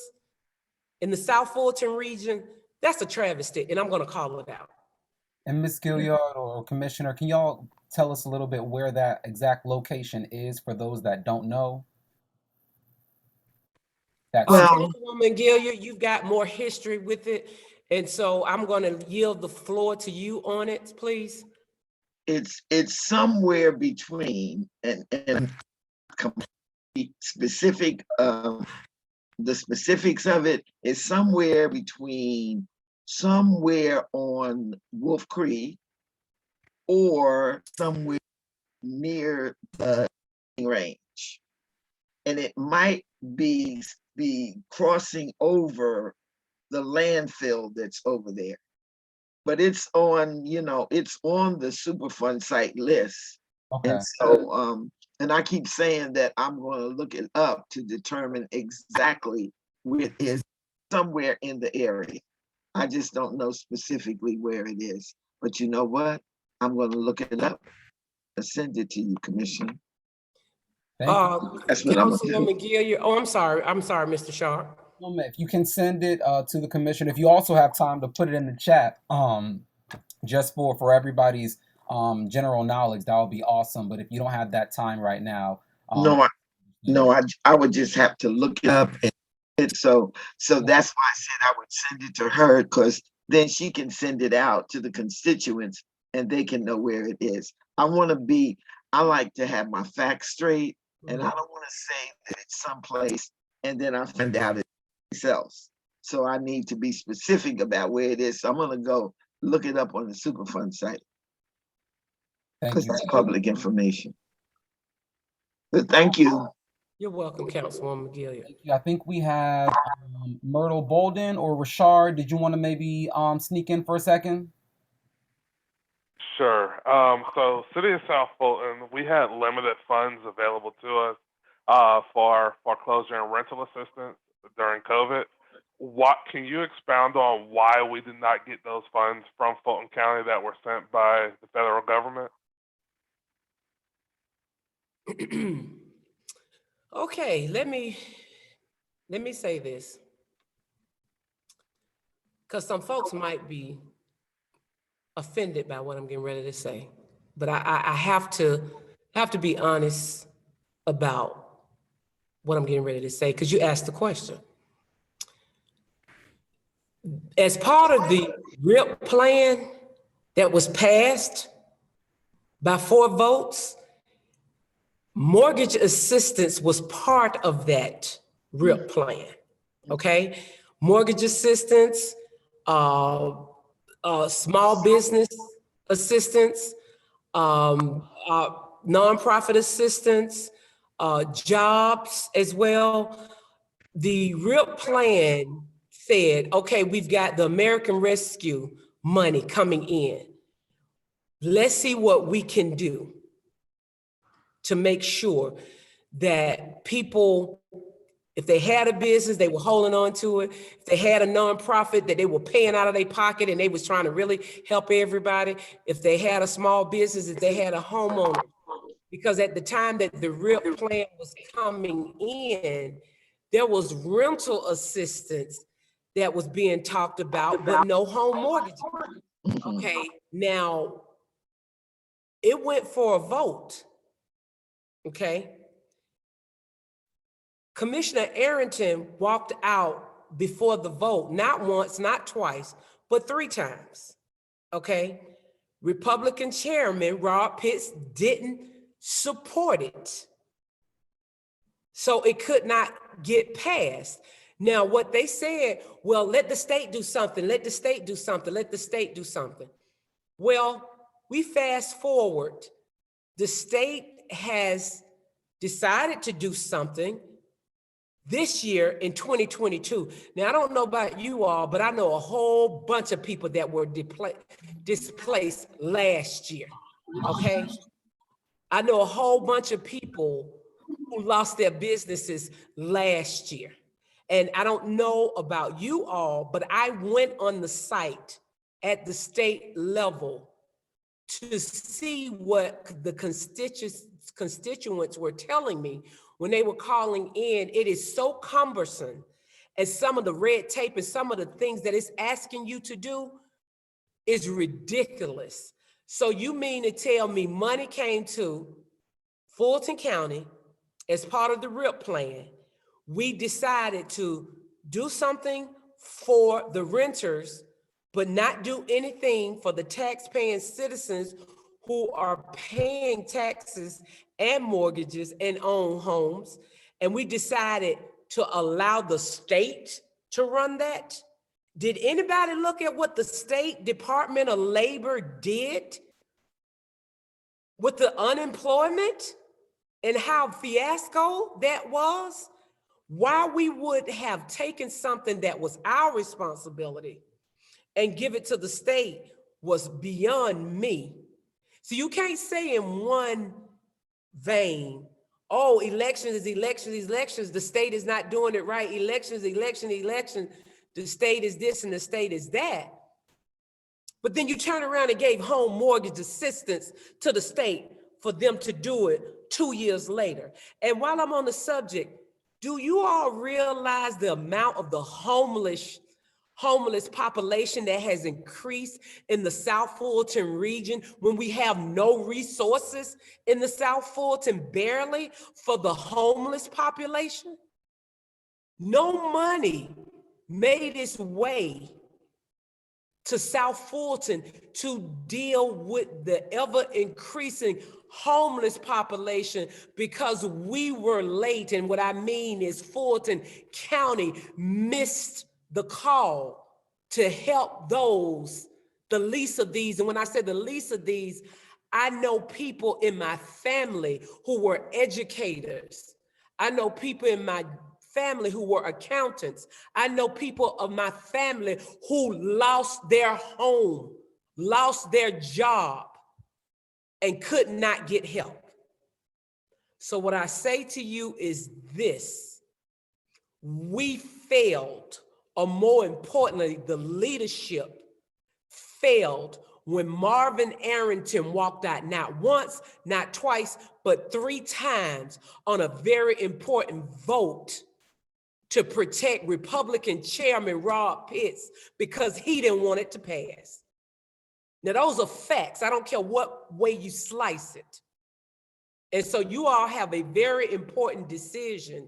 Speaker 6: in the South Fulton region, that's a travesty, and I'm going to call it out.
Speaker 2: And Ms. Gilliard or Commissioner, can y'all tell us a little bit where that exact location is for those that don't know?
Speaker 6: Councilwoman Gilliard, you've got more history with it, and so I'm going to yield the floor to you on it, please.
Speaker 9: It's somewhere between and specific. The specifics of it is somewhere on Wolf Creek or somewhere near the range, and it might be crossing over the landfill that's over there. But it's on, it's on the Superfund site list. Okay. And so, and I keep saying that I'm going to look it up to determine exactly where it is, somewhere in the area. I just don't know specifically where it is. But you know what? I'm going to look it up and send it to you, Commissioner.
Speaker 6: That's what Councilwoman Gilliard. Oh, I'm sorry, Mr. Sharp.
Speaker 2: If you can send it to the commission, if you also have time to put it in the chat, just for everybody's general knowledge, that would be awesome. But if you don't have that time right now,
Speaker 9: I would just have to look it up. So that's why I said I would send it to her, because then she can send it out to the constituents and they can know where it is. I like to have my facts straight, and I don't want to say that it's someplace and then I find out it's else. So I need to be specific about where it is. So I'm going to go look it up on the Superfund site, because that's public information. But thank you.
Speaker 6: You're welcome, Councilwoman Gilliard.
Speaker 2: I think we have Myrtle Bolden or Rashard. Did you want to maybe sneak in for a second?
Speaker 7: Sure. So City of South Fulton, we had limited funds available to us for foreclosure and rental assistance during COVID. What can you expound on why we did not get those funds from Fulton County that were sent by the federal government?
Speaker 6: Okay, let me say this, because some folks might be offended by what I'm getting ready to say, but I have to be honest about what I'm getting ready to say, because you asked the question. As part of the RIP plan that was passed by 4 votes, mortgage assistance was part of that RIP plan, okay? Mortgage assistance, small business assistance, nonprofit assistance, jobs as well. The RIP plan said, okay, we've got the American Rescue money coming in. Let's see what we can do to make sure that people, if they had a business, they were holding on to it. If they had a nonprofit that they were paying out of their pocket and they was trying to really help everybody. If they had a small business, if they had a homeowner. Because at the time that the RIP plan was coming in, there was rental assistance that was being talked about, but no home mortgage. Okay, now it went for a vote, okay? Commissioner Arrington walked out before the vote, not once, not twice, but 3 times, okay? Republican Chairman Rob Pitts didn't support it. So it could not get passed. Now, what they said, well, let the state do something, let the state do something, let the state do something. Well, we fast forward, the state has decided to do something this year in 2022. Now, I don't know about you all, but I know a whole bunch of people that were displaced last year, okay? I know a whole bunch of people who lost their businesses last year. And I don't know about you all, but I went on the site at the state level to see what the constituents were telling me when they were calling in. It is so cumbersome, and some of the red tape and some of the things that it's asking you to do is ridiculous. So you mean to tell me money came to Fulton County as part of the RIP plan? We decided to do something for the renters, but not do anything for the tax-paying citizens who are paying taxes and mortgages and own homes. And we decided to allow the state to run that. Did anybody look at what the State Department of Labor did with the unemployment and how fiasco that was? Why we would have taken something that was our responsibility and give it to the state was beyond me. So you can't say in one vein, oh, elections is elections, elections, the state is not doing it right, elections, election, election, the state is this and the state is that. But then you turn around and gave home mortgage assistance to the state for them to do it 2 years later. And while I'm on the subject, do you all realize the amount of the homeless population that has increased in the South Fulton region when we have no resources in the South Fulton, barely, for the homeless population? No money made its way to South Fulton to deal with the ever increasing homeless population because we were late. And what I mean is Fulton County missed the call to help those, the least of these. And when I say the least of these, I know people in my family who were educators. I know people in my family who were accountants. I know people of my family who lost their home, lost their job, and could not get help. So what I say to you is this: we failed, or more importantly, the leadership failed when Marvin Arrington walked out, not once, not twice, but 3 times on a very important vote to protect Republican Chairman Rob Pitts because he didn't want it to pass. Now, those are facts. I don't care what way you slice it. And so you all have a very important decision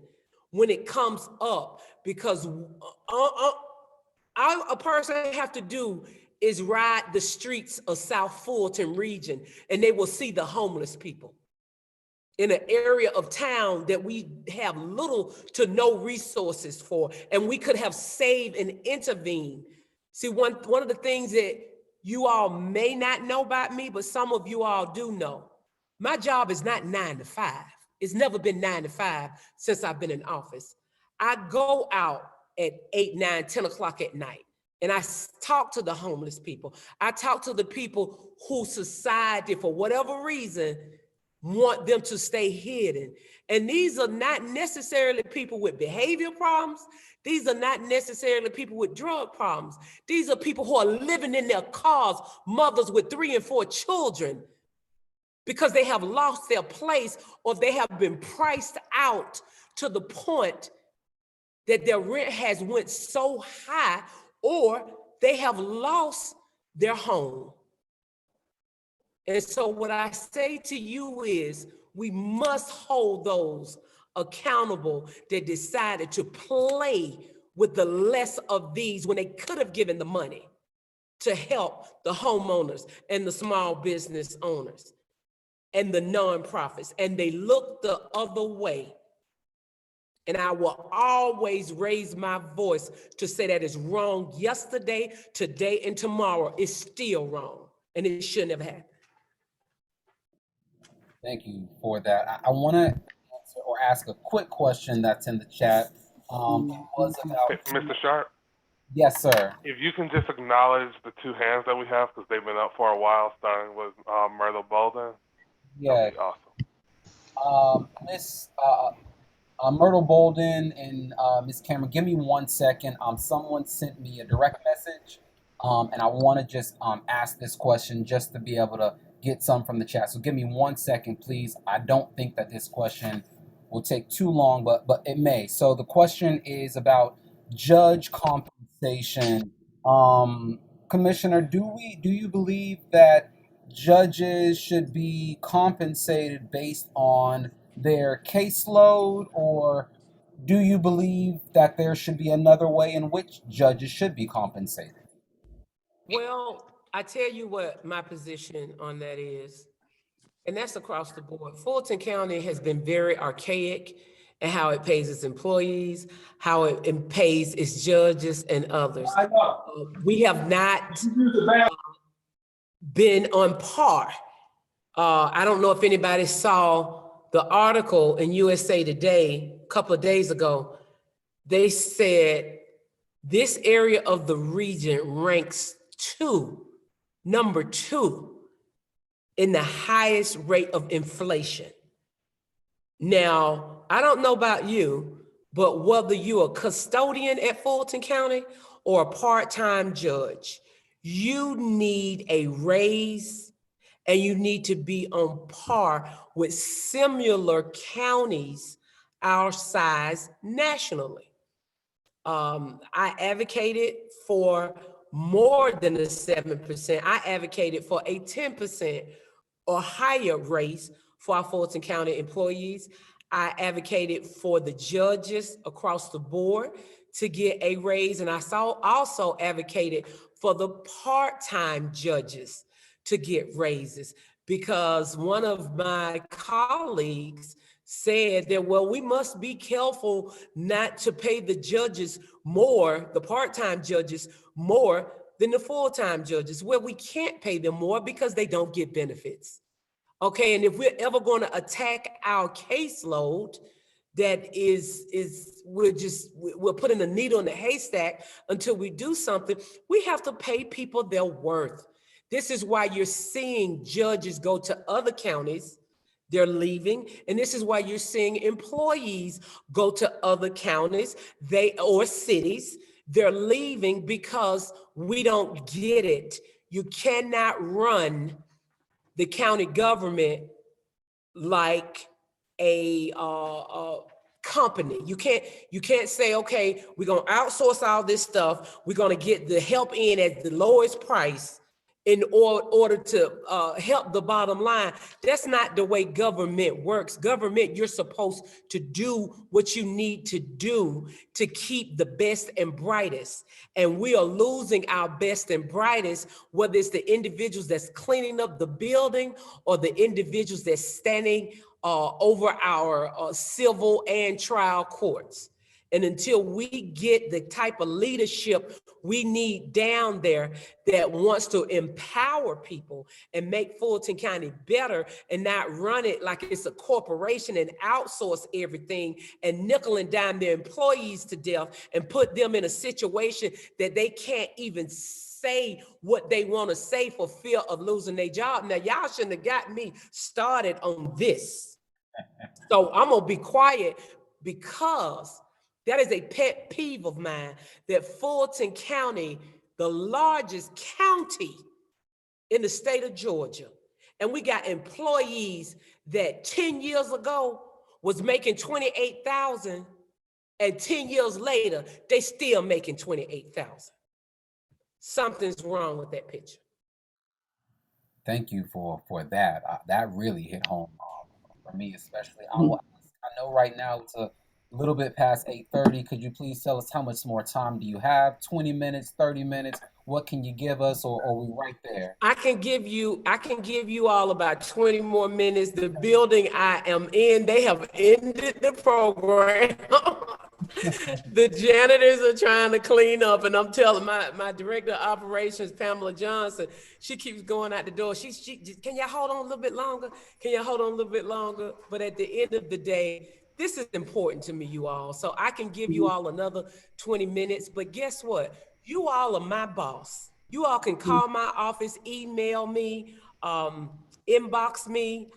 Speaker 6: when it comes up, because a person have to do is ride the streets of South Fulton region, and they will see the homeless people in an area of town that we have little to no resources for, and we could have saved and intervened. See, one of the things that you all may not know about me, but some of you all do know, my job is not 9 to 5. It's never been 9 to 5 since I've been in office. I go out at 8, 9, 10 o'clock at night, and I talk to the homeless people. I talk to the people who society, for whatever reason, want them to stay hidden. And these are not necessarily people with behavior problems. These are not necessarily people with drug problems. These are people who are living in their cars, mothers with 3 and 4 children, because they have lost their place, or they have been priced out to the point that their rent has went so high, or they have lost their home. And so what I say to you is, we must hold those accountable that decided to play with the less of these when they could have given the money to help the homeowners and the small business owners and the nonprofits, and they look the other way. And I will always raise my voice to say that is wrong. Yesterday, today, and tomorrow is still wrong, and it shouldn't have happened.
Speaker 2: Thank you for that. I want to answer or ask a quick question that's in the chat. It was about
Speaker 7: Mr. Sharp,
Speaker 2: yes, sir.
Speaker 7: if you can just acknowledge the 2 hands that we have, because they've been up for a while, starting with Myrtle Bolden.
Speaker 2: Yeah,
Speaker 7: That'd be awesome.
Speaker 2: Miss Myrtle Bolden and Miss Cameron, give me 1 second. Someone sent me a direct message, and I want to just ask this question just to be able to get some from the chat. So give me 1 second, please. I don't think that this question will take too long, but it may. So the question is about judge compensation. Commissioner, do you believe that judges should be compensated based on their caseload, or do you believe that there should be another way in which judges should be compensated?
Speaker 6: Well, I tell you what my position on that is, and that's across the board. Fulton County has been very archaic in how it pays its employees, how it pays its judges and others. We have not been on par. I don't know if anybody saw the article in USA Today a couple of days ago. They said this area of the region ranks number 2 in the highest rate of inflation. Now, I don't know about you, but whether you're a custodian at Fulton County or a part-time judge, you need a raise, and you need to be on par with similar counties our size nationally. I advocated for more than a 7%. I advocated for a 10% or higher raise for our Fulton County employees. I advocated for the judges across the board to get a raise, and I also advocated for the part-time judges to get raises, because one of my colleagues said that, well, we must be careful not to pay the judges more, the part-time judges more than the full-time judges. Well, we can't pay them more because they don't get benefits. Okay, and if we're ever going to attack our caseload, that we're putting a needle in the haystack until we do something. We have to pay people their worth. This is why you're seeing judges go to other counties, they're leaving. And this is why you're seeing employees go to other counties, or cities, they're leaving because we don't get it. You cannot run the county government like a company. You can't say, okay, we're gonna outsource all this stuff. We're gonna get the help in at the lowest price, in order to help the bottom line. That's not the way government works. Government, you're supposed to do what you need to do to keep the best and brightest. And we are losing our best and brightest, whether it's the individuals that's cleaning up the building or the individuals that's standing over our civil and trial courts. And until we get the type of leadership we need down there that wants to empower people and make Fulton County better and not run it like it's a corporation and outsource everything and nickel and dime their employees to death and put them in a situation that they can't even say what they want to say for fear of losing their job. Now, y'all shouldn't have got me started on this. So I'm gonna be quiet because that is a pet peeve of mine, that Fulton County, the largest county in the state of Georgia, and we got employees that 10 years ago was making $28,000, and 10 years later, they still making $28,000. Something's wrong with that picture.
Speaker 2: Thank you for that. That really hit home for me, especially. I know right now it's a little bit past 8:30. Could you please tell us how much more time do you have? 20 minutes, 30 minutes? What can you give us, or are we right there?
Speaker 6: I can give you all about 20 more minutes. The building I am in, they have ended the program. The janitors are trying to clean up, and I'm telling my director of operations, Pamela Johnson, she keeps going out the door. She can y'all hold on a little bit longer? Can y'all hold on a little bit longer? But at the end of the day, this is important to me, you all. So I can give you all another 20 minutes, but guess what? You all are my boss. You all can call my office, email me, inbox me,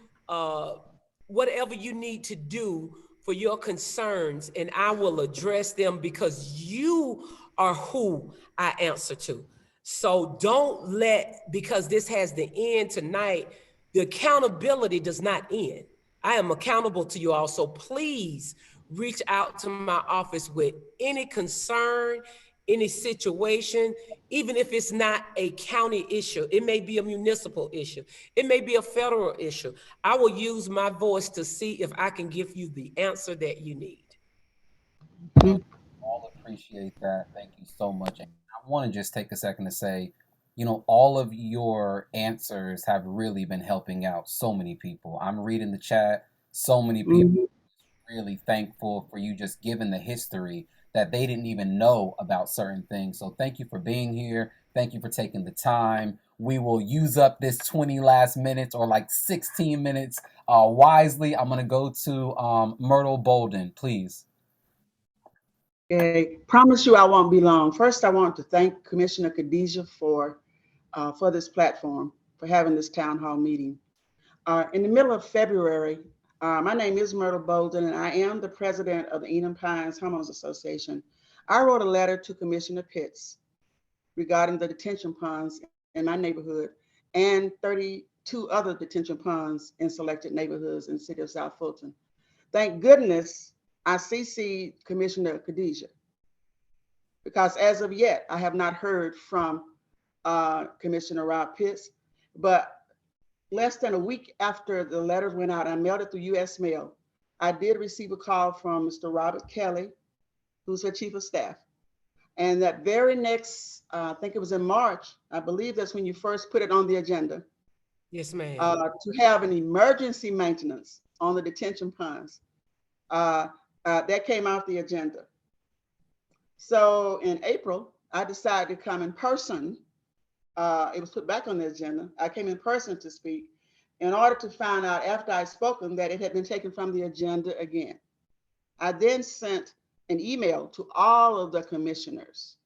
Speaker 6: whatever you need to do for your concerns, and I will address them because you are who I answer to. So don't because this has the end tonight, the accountability does not end. I am accountable to you all, so please reach out to my office with any concern, any situation, even if it's not a county issue. It may be a municipal issue. It may be a federal issue. I will use my voice to see if I can give you the answer that you need.
Speaker 2: All appreciate that. Thank you so much. And I want to just take a second to say, all of your answers have really been helping out so many people. I'm reading the chat. So many people really thankful for you just giving the history that they didn't even know about certain things. So thank you for being here. Thank you for taking the time. We will use up this 20 last minutes or like 16 minutes wisely. I'm going to go to Myrtle Bolden, please.
Speaker 10: Okay, promise you I won't be long. First, I want to thank Commissioner Khadijah for this platform, for having this town hall meeting. In the middle of February, my name is Myrtle Bolden, and I am the president of the Enum Pines Homeowners Association. I wrote a letter to Commissioner Pitts regarding the detention ponds in my neighborhood and 32 other detention ponds in selected neighborhoods in the city of South Fulton. Thank goodness I CC'd Commissioner Khadijah, because as of yet, I have not heard from Commissioner Rob Pitts, but less than a week after the letters went out, I mailed it through US mail. I did receive a call from Mr. Robert Kelly, who's her chief of staff. And that very next, I think it was in March, I believe that's when you first put it on the agenda.
Speaker 6: Yes, ma'am.
Speaker 10: To have an emergency maintenance on the detention ponds. That came off the agenda. So in April, I decided to come in person. It was put back on the agenda. I came in person to speak in order to find out after I'd spoken that it had been taken from the agenda again. I then sent an email to all of the commissioners.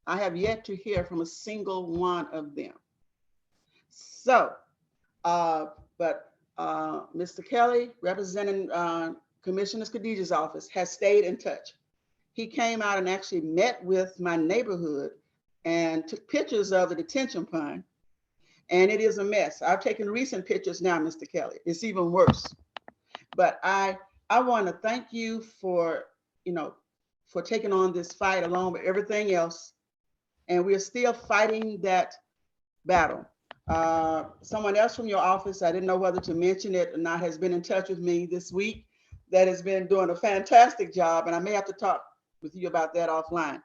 Speaker 10: I have yet to hear from a single one of them. So, but Mr. Kelly, representing Commissioner Khadijah's office, has stayed in touch. He came out and actually met with my neighborhood and took pictures of the detention pond, and it is a mess. I've taken recent pictures now, Mr. Kelly. It's even worse. But I want to thank you for, for taking on this fight along with everything else. And we're still fighting that battle. Someone else from your office, I didn't know whether to mention it or not, has been in touch with me this week that has been doing a fantastic job, and I may have to talk with you about that offline.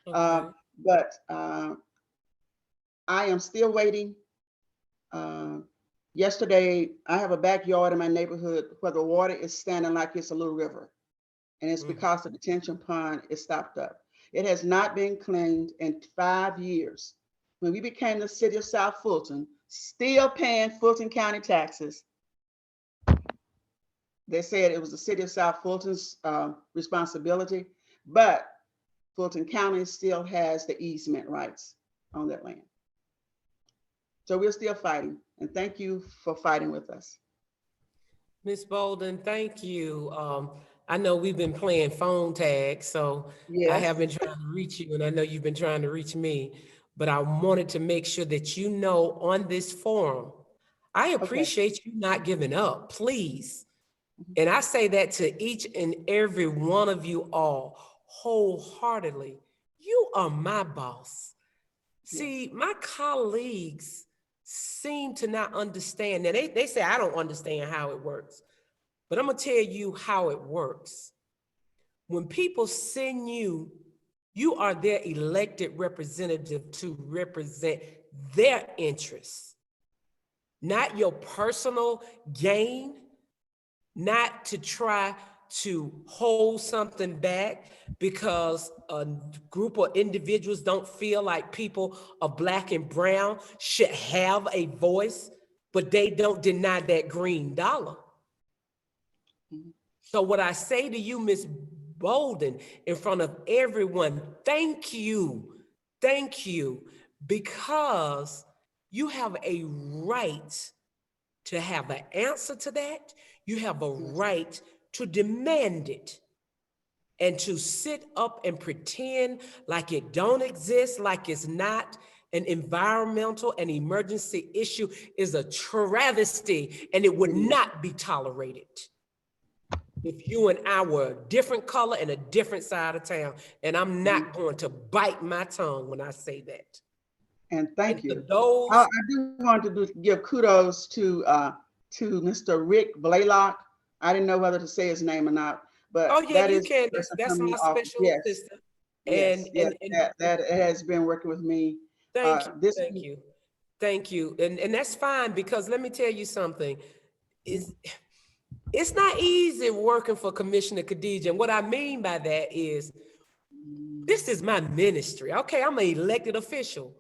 Speaker 6: Okay.
Speaker 10: But I am still waiting. Yesterday, I have a backyard in my neighborhood where the water is standing like it's a little river. And it's because the detention pond is stopped up. It has not been cleaned in 5 years. When we became the city of South Fulton, still paying Fulton County taxes, they said it was the city of South Fulton's responsibility, but Fulton County still has the easement rights on that land. So we're still fighting, and thank you for fighting with us.
Speaker 6: Ms. Bolden, thank you. I know we've been playing phone tag, so I
Speaker 10: Yes.
Speaker 6: have been trying to reach you, and I know you've been trying to reach me, but I wanted to make sure that you know on this forum, I appreciate you not giving up, please. And I say that to each and every one of you all wholeheartedly. You are my boss. See, my colleagues seem to not understand. Now, they say, I don't understand how it works, but I'm gonna tell you how it works. When people send you, you are their elected representative to represent their interests, not your personal gain, not to try to hold something back because a group of individuals don't feel like people of Black and brown should have a voice, but they don't deny that green dollar. So what I say to you, Ms. Bolden, in front of everyone, thank you, because you have a right to have an answer to that. You have a right to demand it, and to sit up and pretend like it don't exist, like it's not an environmental and emergency issue is a travesty, and it would not be tolerated if you and I were a different color and a different side of town. And I'm not going to bite my tongue when I say that.
Speaker 10: And thank you.
Speaker 6: Those,
Speaker 10: I do want to give kudos to Mr. Rick Blaylock. I didn't know whether to say his name or not, but
Speaker 6: oh yeah,
Speaker 10: that
Speaker 6: you
Speaker 10: is
Speaker 6: can. That's my special assistant.
Speaker 10: Yes,
Speaker 6: And
Speaker 10: that has been working with me.
Speaker 6: Thank you. And that's fine, because let me tell you something. It's not easy working for Commissioner Khadijah. And what I mean by that is, this is my ministry. Okay, I'm an elected official,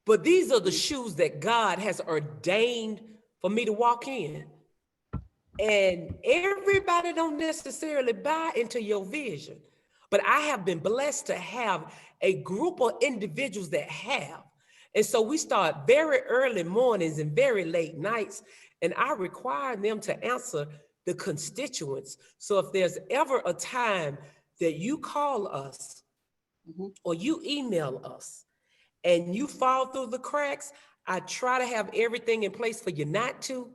Speaker 6: but these are the shoes that God has ordained for me to walk in. And everybody don't necessarily buy into your vision, but I have been blessed to have a group of individuals that have. And so we start very early mornings and very late nights, and I require them to answer the constituents. So if there's ever a time that you call us or you email us and you fall through the cracks, I try to have everything in place for you not to,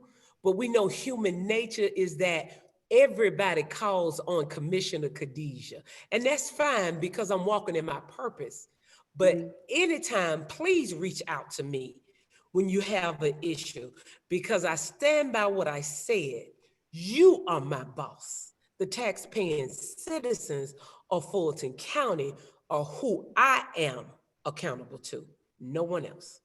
Speaker 6: but we know human nature is that everybody calls on Commissioner Khadijah, and that's fine because I'm walking in my purpose. But anytime, please reach out to me when you have an issue, because I stand by what I said. You are my boss. The taxpaying citizens of Fulton County are who I am accountable to, no one else.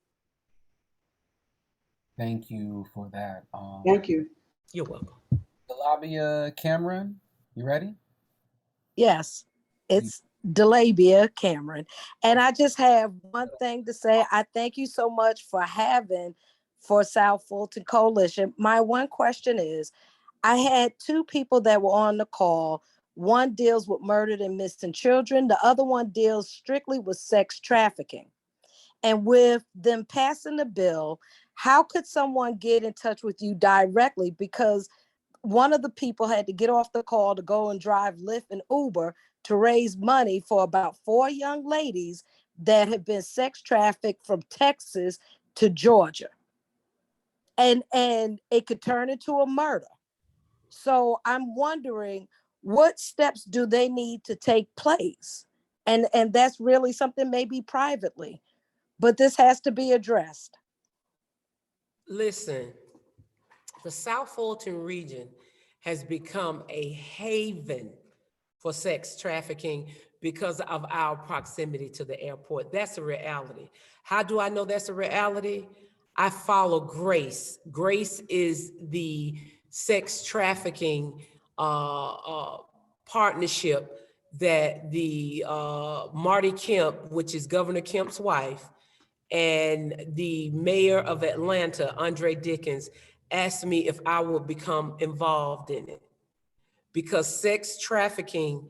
Speaker 2: Thank you for that.
Speaker 10: Thank you.
Speaker 6: You're welcome.
Speaker 2: Delavia Cameron, you ready?
Speaker 5: Yes, it's Delabia Cameron. And I just have one thing to say. I thank you so much for having for South Fulton Coalition. My one question is, I had two people that were on the call. One deals with murdered and missing children. The other one deals strictly with sex trafficking. And with them passing the bill, how could someone get in touch with you directly? Because one of the people had to get off the call to go and drive Lyft and Uber to raise money for about 4 young ladies that have been sex trafficked from Texas to Georgia. And it could turn into a murder. So I'm wondering, what steps do they need to take place? And that's really something maybe privately. but this has to be addressed.
Speaker 6: Listen, the South Fulton region has become a haven for sex trafficking because of our proximity to the airport. That's a reality. How do I know that's a reality? I follow Grace. Grace is the sex trafficking partnership that the Marty Kemp, which is Governor Kemp's wife, and the mayor of Atlanta, Andre Dickens, asked me if I would become involved in it, because sex trafficking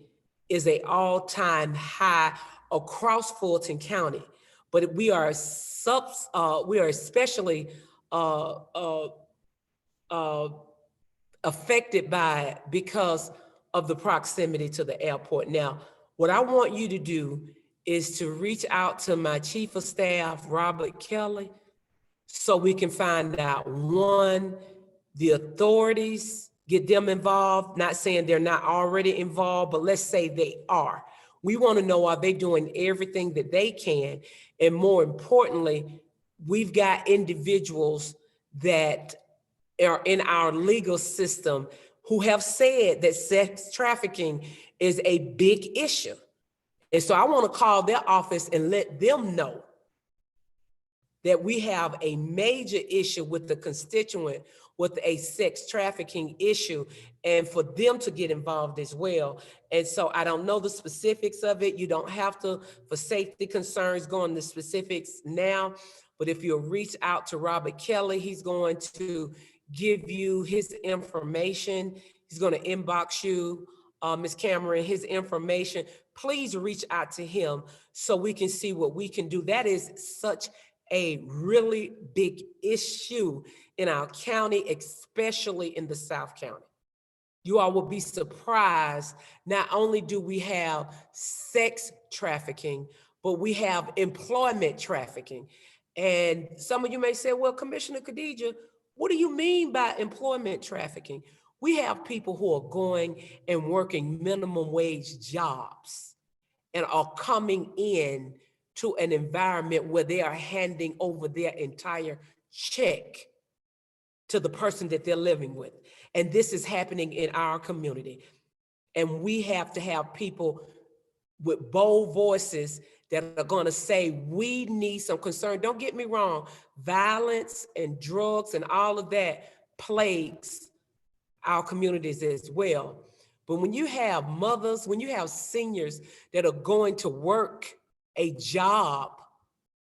Speaker 6: is an all-time high across Fulton County. But we are especially affected by it because of the proximity to the airport. Now, what I want you to do is to reach out to my chief of staff, Robert Kelly, so we can find out, one, the authorities, get them involved, not saying they're not already involved, but let's say they are. We want to know, are they doing everything that they can? And more importantly, we've got individuals that are in our legal system who have said that sex trafficking is a big issue. And so I want to call their office and let them know that we have a major issue with the constituent with a sex trafficking issue, and for them to get involved as well. And so I don't know the specifics of it. You don't have to, for safety concerns, go into specifics now. But if you'll reach out to Robert Kelly, he's going to give you his information. He's going to inbox you, Ms. Cameron, his information. Please reach out to him so we can see what we can do. That is such a really big issue in our county, especially in the South County. You all will be surprised. Not only do we have sex trafficking, but we have employment trafficking. And some of you may say, well, Commissioner Khadijah, what do you mean by employment trafficking? We have people who are going and working minimum wage jobs and are coming in to an environment where they are handing over their entire check to the person that they're living with. And this is happening in our community. And we have to have people with bold voices that are going to say, we need some concern. Don't get me wrong, violence and drugs and all of that plagues our communities as well. But when you have mothers, when you have seniors that are going to work a job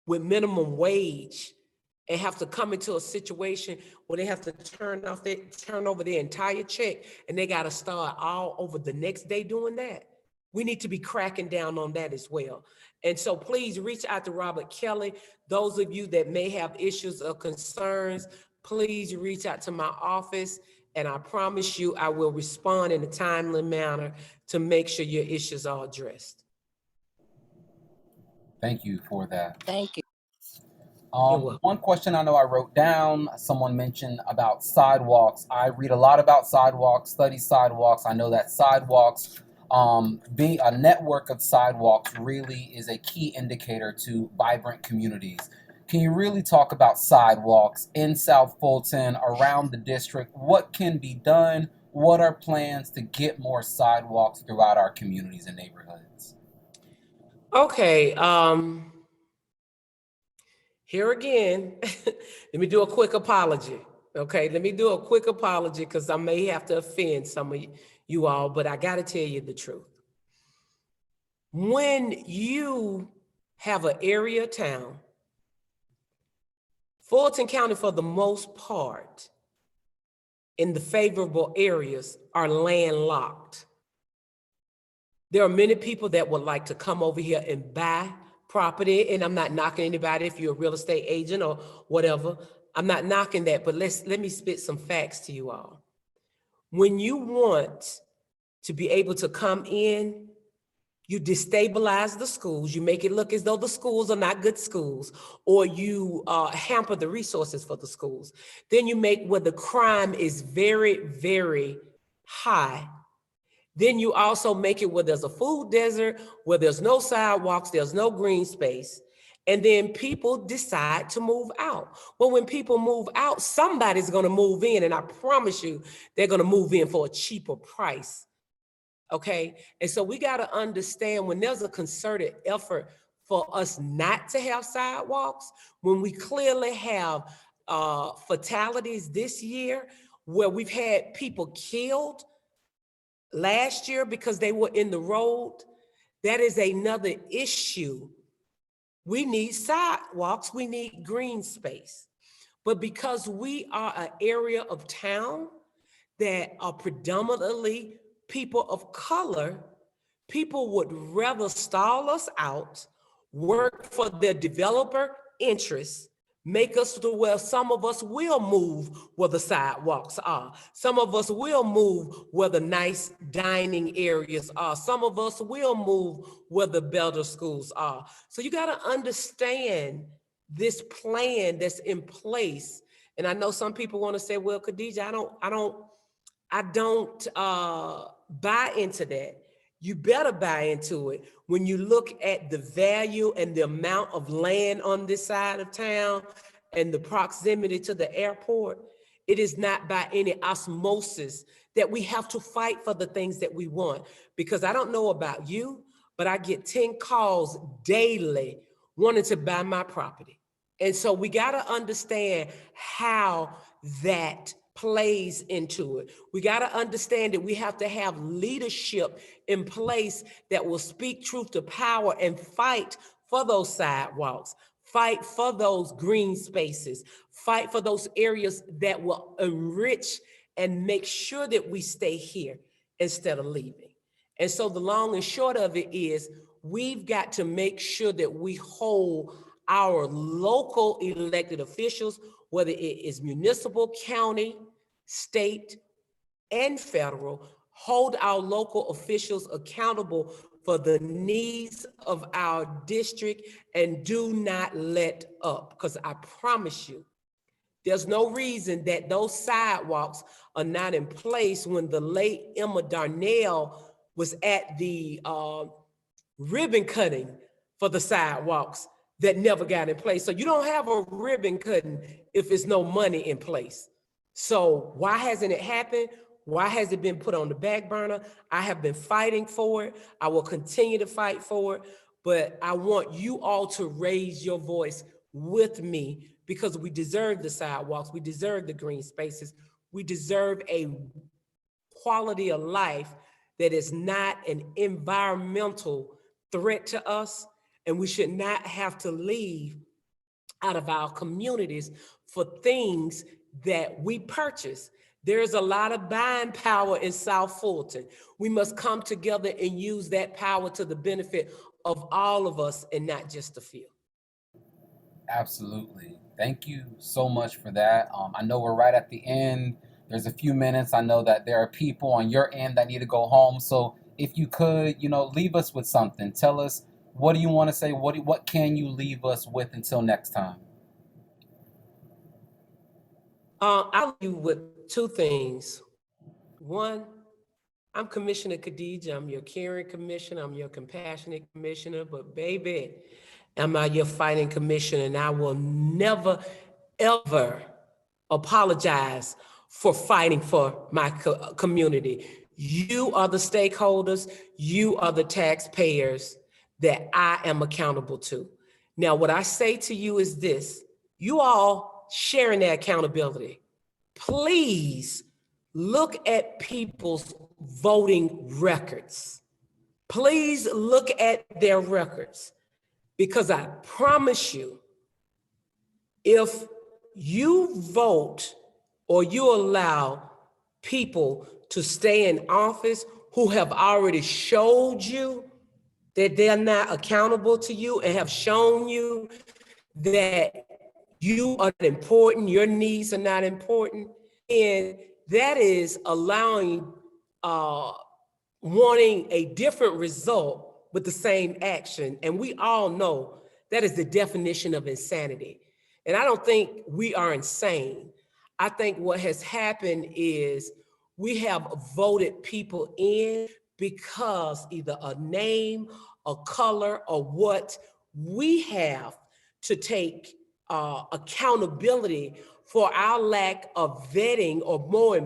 Speaker 6: with minimum wage and have to come into a situation where they have to turn over their entire check, and they got to start all over the next day doing that, we need to be cracking down on that as well. And so please reach out to Robert Kelly. Those of you that may have issues or concerns, please reach out to my office, and I promise you I will respond in a timely manner to make sure your issues are addressed.
Speaker 2: Thank you for that.
Speaker 5: Thank you.
Speaker 2: One question I know I wrote down, someone mentioned about sidewalks. I read a lot about sidewalks, study sidewalks. I know that sidewalks, being a network of sidewalks really is a key indicator to vibrant communities. Can you really talk about sidewalks in South Fulton, around the district? What can be done? What are plans to get more sidewalks throughout our communities and neighborhoods?
Speaker 6: Okay, here again, let me do a quick apology. Okay, let me do a quick apology because I may have to offend some of you all, but I got to tell you the truth. When you have an area town, Fulton County, for the most part, in the favorable areas, are landlocked. There are many people that would like to come over here and buy property, and I'm not knocking anybody if you're a real estate agent or whatever. I'm not knocking that, but let me spit some facts to you all. When you want to be able to come in, you destabilize the schools, you make it look as though the schools are not good schools, or you hamper the resources for the schools. Then you make where the crime is very, very high. Then you also make it where there's a food desert, where there's no sidewalks, there's no green space. And then people decide to move out. Well, when people move out, somebody's going to move in, and I promise you, they're going to move in for a cheaper price. Okay. And so we got to understand when there's a concerted effort for us not to have sidewalks, when we clearly have fatalities this year where we've had people killed last year because they were in the road, that is another issue. We need sidewalks, we need green space. But because we are an area of town that are predominantly people of color, people would rather stall us out, work for their developer interests, make us to where some of us will move where the sidewalks are. Some of us will move where the nice dining areas are. Some of us will move where the better schools are. So you got to understand this plan that's in place. And I know some people want to say, well, Khadijah, I don't buy into that. You better buy into it when you look at the value and the amount of land on this side of town and the proximity to the airport. It is not by any osmosis that we have to fight for the things that we want. Because I don't know about you, but I get 10 calls daily wanting to buy my property. And so we got to understand how that plays into it. We got to understand that we have to have leadership in place that will speak truth to power and fight for those sidewalks, fight for those green spaces, fight for those areas that will enrich and make sure that we stay here instead of leaving. And so the long and short of it is we've got to make sure that we hold our local elected officials, whether it is municipal, county, state, and federal, hold our local officials accountable for the needs of our district and do not let up. Because I promise you, there's no reason that those sidewalks are not in place. When the late Emma Darnell was at the ribbon cutting for the sidewalks, that never got in place. So you don't have a ribbon cutting if there's no money in place. So why hasn't it happened? Why has it been put on the back burner? I have been fighting for it. I will continue to fight for it, but I want you all to raise your voice with me because we deserve the sidewalks. We deserve the green spaces. We deserve a quality of life that is not an environmental threat to us. And we should not have to leave out of our communities for things that we purchase. There's a lot of buying power in South Fulton. We must come together and use that power to the benefit of all of us and not just a few.
Speaker 2: Absolutely. Thank you so much for that. I know we're right at the end. There's a few minutes. I know that there are people on your end that need to go home. So if you could, leave us with something. Tell us, what do you want to say? What can you leave us with until next time?
Speaker 6: I'll leave you with two things. One, I'm Commissioner Khadijah. I'm your caring commissioner. I'm your compassionate commissioner. But baby, am I your fighting commissioner? And I will never, ever apologize for fighting for my community. You are the stakeholders. You are the taxpayers that I am accountable to. Now, what I say to you is this: you all sharing that accountability. Please look at people's voting records. Please look at their records, because I promise you, if you vote or you allow people to stay in office who have already showed you that they're not accountable to you and have shown you that you are important, your needs are not important, and that is allowing, wanting a different result with the same action. And we all know that is the definition of insanity. And I don't think we are insane. I think what has happened is we have voted people in because either a name, a color, or what we have to take accountability for our lack of vetting, or more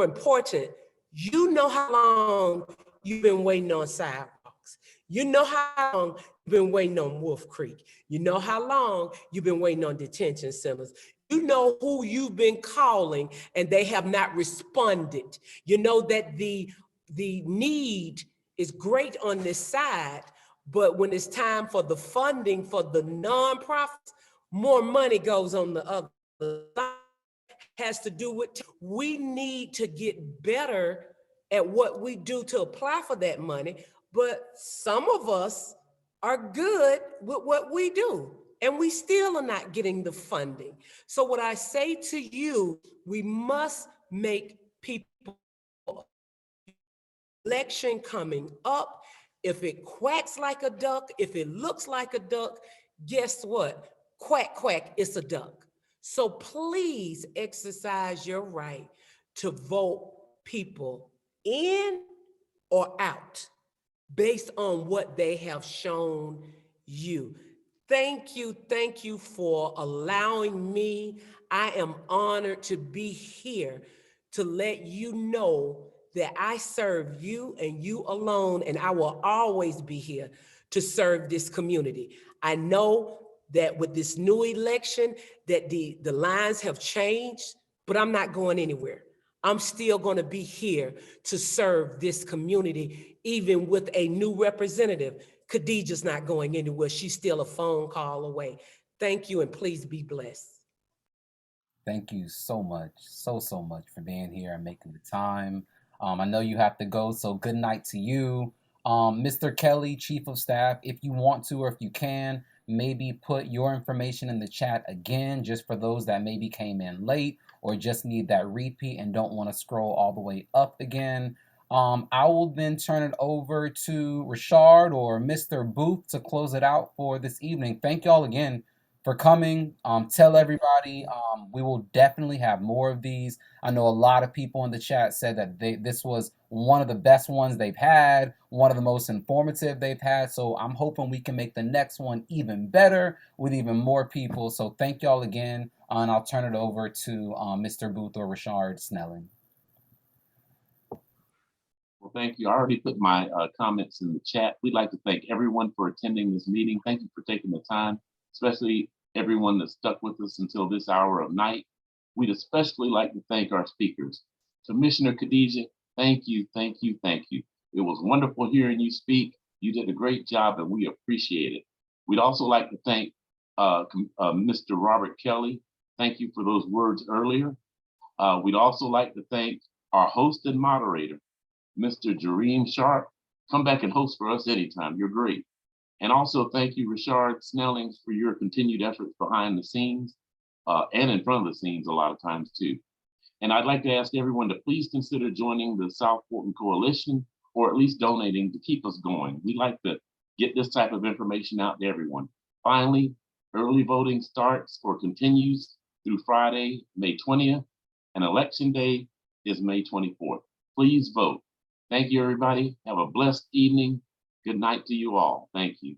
Speaker 6: important, you know how long you've been waiting on sidewalks. You know how long you've been waiting on Wolf Creek. You know how long you've been waiting on detention centers. You know who you've been calling and they have not responded. You know that the need is great on this side, but when it's time for the funding for the nonprofits, more money goes on the other side. Has to do with, we need to get better at what we do to apply for that money, but some of us are good with what we do, and we still are not getting the funding. So what I say to you, we must make people, election coming up, if it quacks like a duck, if it looks like a duck, guess what? Quack, quack, it's a duck. So please exercise your right to vote people in or out based on what they have shown you. Thank you for allowing me. I am honored to be here to let you know that I serve you and you alone, and I will always be here to serve this community. I know that with this new election that the lines have changed, but I'm not going anywhere. I'm still going to be here to serve this community, even with a new representative. Khadijah's not going anywhere. She's still a phone call away. Thank you, and please be blessed.
Speaker 2: Thank you so much, so much for being here and making the time. I know you have to go, so good night to you. Mr. Kelly, Chief of Staff, if you want to, or if you can, maybe put your information in the chat again, just for those that maybe came in late or just need that repeat and don't want to scroll all the way up again. I will then turn it over to Richard or Mr. Booth to close it out for this evening. Thank y'all again for coming. Tell everybody, we will definitely have more of these. I know a lot of people in the chat said that this was one of the best ones they've had, one of the most informative they've had. So I'm hoping we can make the next one even better with even more people. So thank y'all again. And I'll turn it over to Mr. Booth or Richard Snelling.
Speaker 1: Well, thank you. I already put my comments in the chat. We'd like to thank everyone for attending this meeting. Thank you for taking the time, especially everyone that stuck with us until this hour of night. We'd especially like to thank our speakers. Commissioner Khadijah, thank you, thank you, thank you. It was wonderful hearing you speak. You did a great job and we appreciate it. We'd also like to thank Mr. Robert Kelly. Thank you for those words earlier. We'd also like to thank our host and moderator, Mr. Jareem Sharp. Come back and host for us anytime. You're great. And also thank you, Richard Snelling, for your continued efforts behind the scenes and in front of the scenes a lot of times too. And I'd like to ask everyone to please consider joining the South Fulton Coalition, or at least donating to keep us going. We like to get this type of information out to everyone. Finally, early voting starts or continues through Friday, May 20th, and Election Day is May 24th. Please vote. Thank you, everybody. Have a blessed evening. Good night to you all. Thank you.